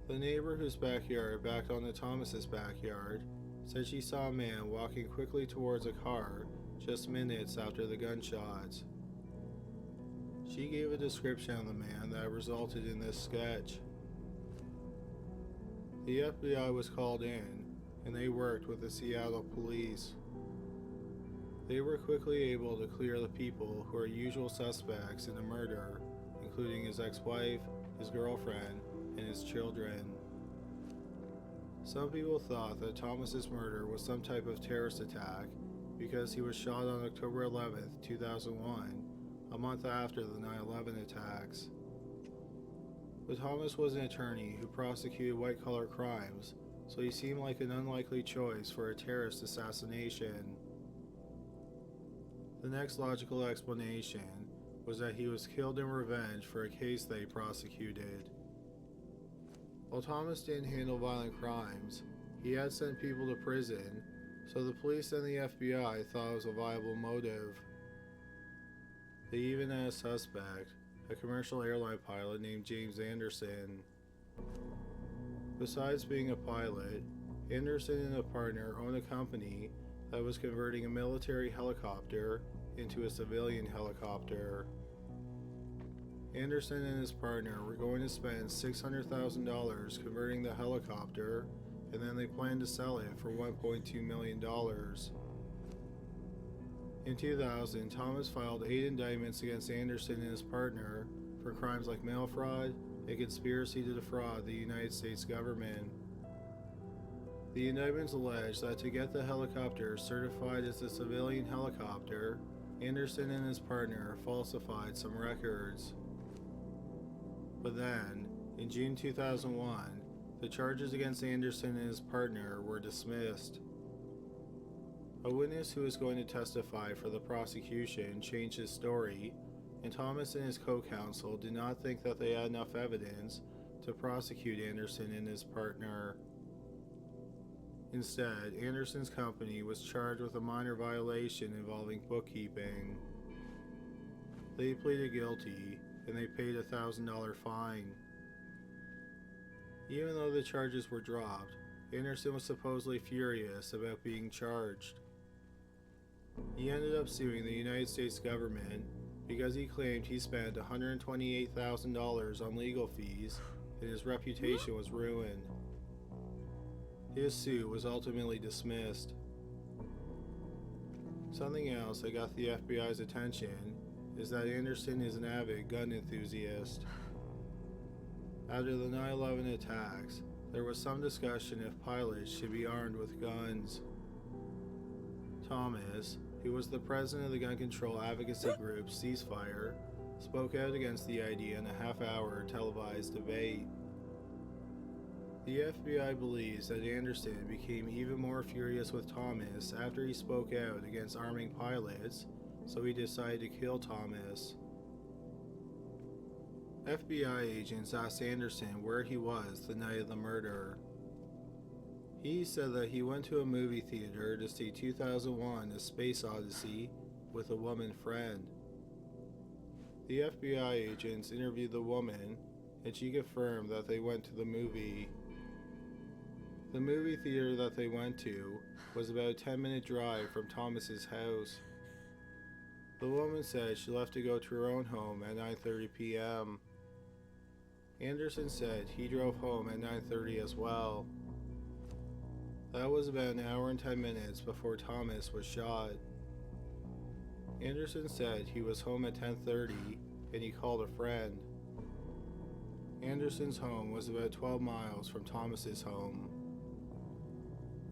The neighbor whose backyard backed onto Thomas's backyard said she saw a man walking quickly towards a car just minutes after the gunshots. She gave a description of the man that resulted in this sketch. The FBI was called in, and they worked with the Seattle police. They were quickly able to clear the people who are usual suspects in the murder, including his ex-wife, his girlfriend, and his children. Some people thought that Thomas's murder was some type of terrorist attack because he was shot on October 11, 2001, a month after the 9/11 attacks. But Thomas was an attorney who prosecuted white-collar crimes, so he seemed like an unlikely choice for a terrorist assassination. The next logical explanation was that he was killed in revenge for a case they prosecuted. While Thomas didn't handle violent crimes, he had sent people to prison, so the police and the FBI thought it was a viable motive. They even had a suspect, a commercial airline pilot named James Anderson. Besides being a pilot, Anderson and a partner owned a company that was converting a military helicopter into a civilian helicopter. Anderson and his partner were going to spend $600,000 converting the helicopter, and then they planned to sell it for $1.2 million. In 2000, Thomas filed 8 indictments against Anderson and his partner for crimes like mail fraud and conspiracy to defraud the United States government. The indictments allege that to get the helicopter certified as a civilian helicopter, Anderson and his partner falsified some records. But then, in June 2001, the charges against Anderson and his partner were dismissed. A witness who was going to testify for the prosecution changed his story, and Thomas and his co-counsel did not think that they had enough evidence to prosecute Anderson and his partner. Instead, Anderson's company was charged with a minor violation involving bookkeeping. They pleaded guilty, and they paid a $1,000 fine. Even though the charges were dropped, Anderson was supposedly furious about being charged. He ended up suing the United States government because he claimed he spent $128,000 on legal fees and his reputation was ruined. His suit was ultimately dismissed. Something else that got the FBI's attention is that Anderson is an avid gun enthusiast. After the 9/11 attacks, There was some discussion if pilots should be armed with guns. Thomas, who was the president of the gun control advocacy group Ceasefire, spoke out against the idea in a half-hour televised debate. The FBI believes that Anderson became even more furious with Thomas after he spoke out against arming pilots, so he decided to kill Thomas. FBI agents asked Anderson where he was the night of the murder. He said that he went to a movie theater to see 2001: A Space Odyssey with a woman friend. The FBI agents interviewed the woman, and she confirmed that they went to the movie. The movie theater that they went to was about a 10-minute drive from Thomas's house. The woman said she left to go to her own home at 9:30 p.m. Anderson said he drove home at 9:30 as well. That was about an hour and 10 minutes before Thomas was shot. Anderson said he was home at 10:30 and he called a friend. Anderson's home was about 12 miles from Thomas's home.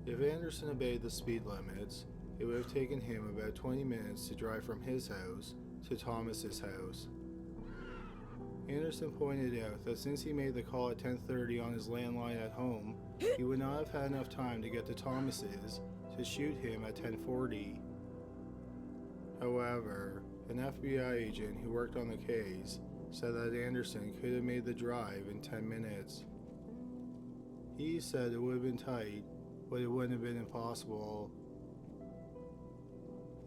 If Anderson obeyed the speed limits, it would have taken him about 20 minutes to drive from his house to Thomas's house. Anderson pointed out that since he made the call at 10:30 on his landline at home, he would not have had enough time to get to Thomas's to shoot him at 10:40. However, an FBI agent who worked on the case said that Anderson could have made the drive in 10 minutes. He said it would have been tight, but it wouldn't have been impossible.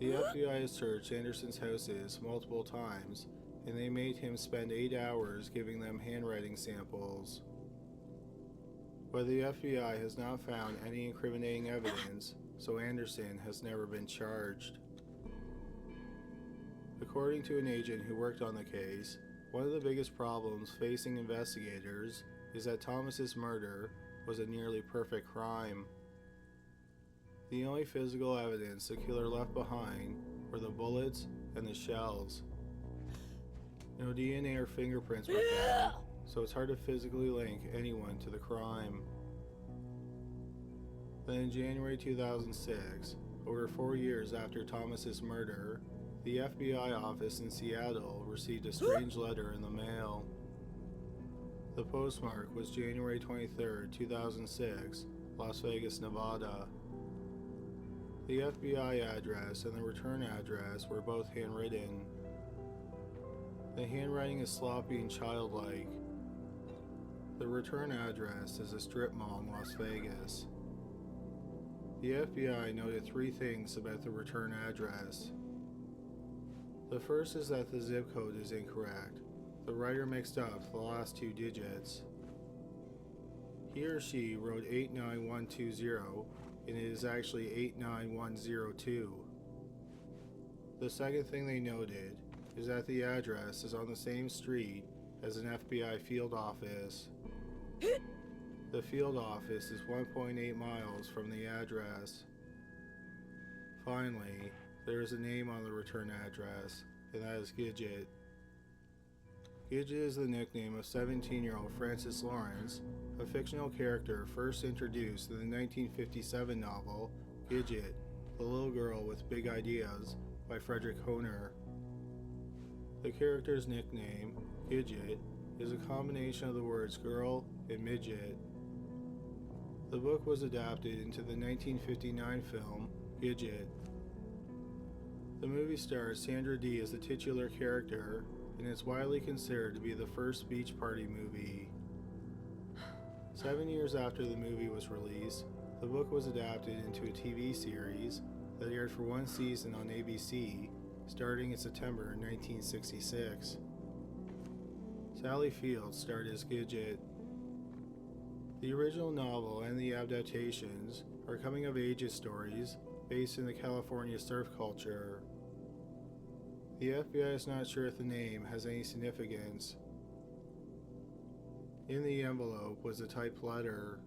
The FBI has searched Anderson's houses multiple times, and they made him spend 8 hours giving them handwriting samples. But the FBI has not found any incriminating evidence, so Anderson has never been charged. According to an agent who worked on the case, one of the biggest problems facing investigators is that Thomas's murder was a nearly perfect crime. The only physical evidence the killer left behind were the bullets and the shells. No DNA or fingerprints were found, so it's hard to physically link anyone to the crime. Then in January 2006, over 4 years after Thomas's murder, the FBI office in Seattle received a strange letter in the mail. The postmark was January 23, 2006, Las Vegas, Nevada. The FBI address and the return address were both handwritten. The handwriting is sloppy and childlike. The return address is a strip mall in Las Vegas. The FBI noted 3 things about the return address. The first is that the zip code is incorrect. The writer mixed up the last 2 digits. He or she wrote 89120, and it is actually 89102. The second thing they noted is that the address is on the same street as an FBI field office. The field office is 1.8 miles from the address. Finally, there is a name on the return address, and that is Gidget. Gidget is the nickname of 17-year-old Frances Lawrence, a fictional character first introduced in the 1957 novel Gidget, The Little Girl with Big Ideas by Frederick Honer. The character's nickname, Gidget, is a combination of the words girl and midget. The book was adapted into the 1959 film Gidget. The movie stars Sandra Dee as the titular character, and is widely considered to be the first beach party movie. 7 years after the movie was released, the book was adapted into a TV series that aired for 1 season on ABC, starting in September 1966. Sally Field starred as Gidget. The original novel and the adaptations are coming-of-age stories based in the California surf culture. The FBI is not sure if the name has any significance. In the envelope was a typed letter.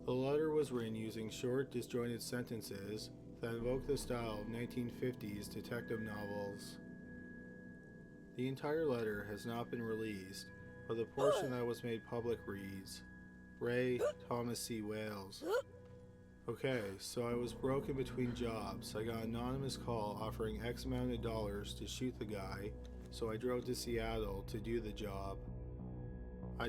The letter was written using short, disjointed sentences that evoke the style of 1950s detective novels. The entire letter has not been released, but the portion that was made public reads, Ray Thomas C. Wales. Okay, so I was broken between jobs. I got an anonymous call offering X amount of dollars to shoot the guy, so I drove to Seattle to do the job.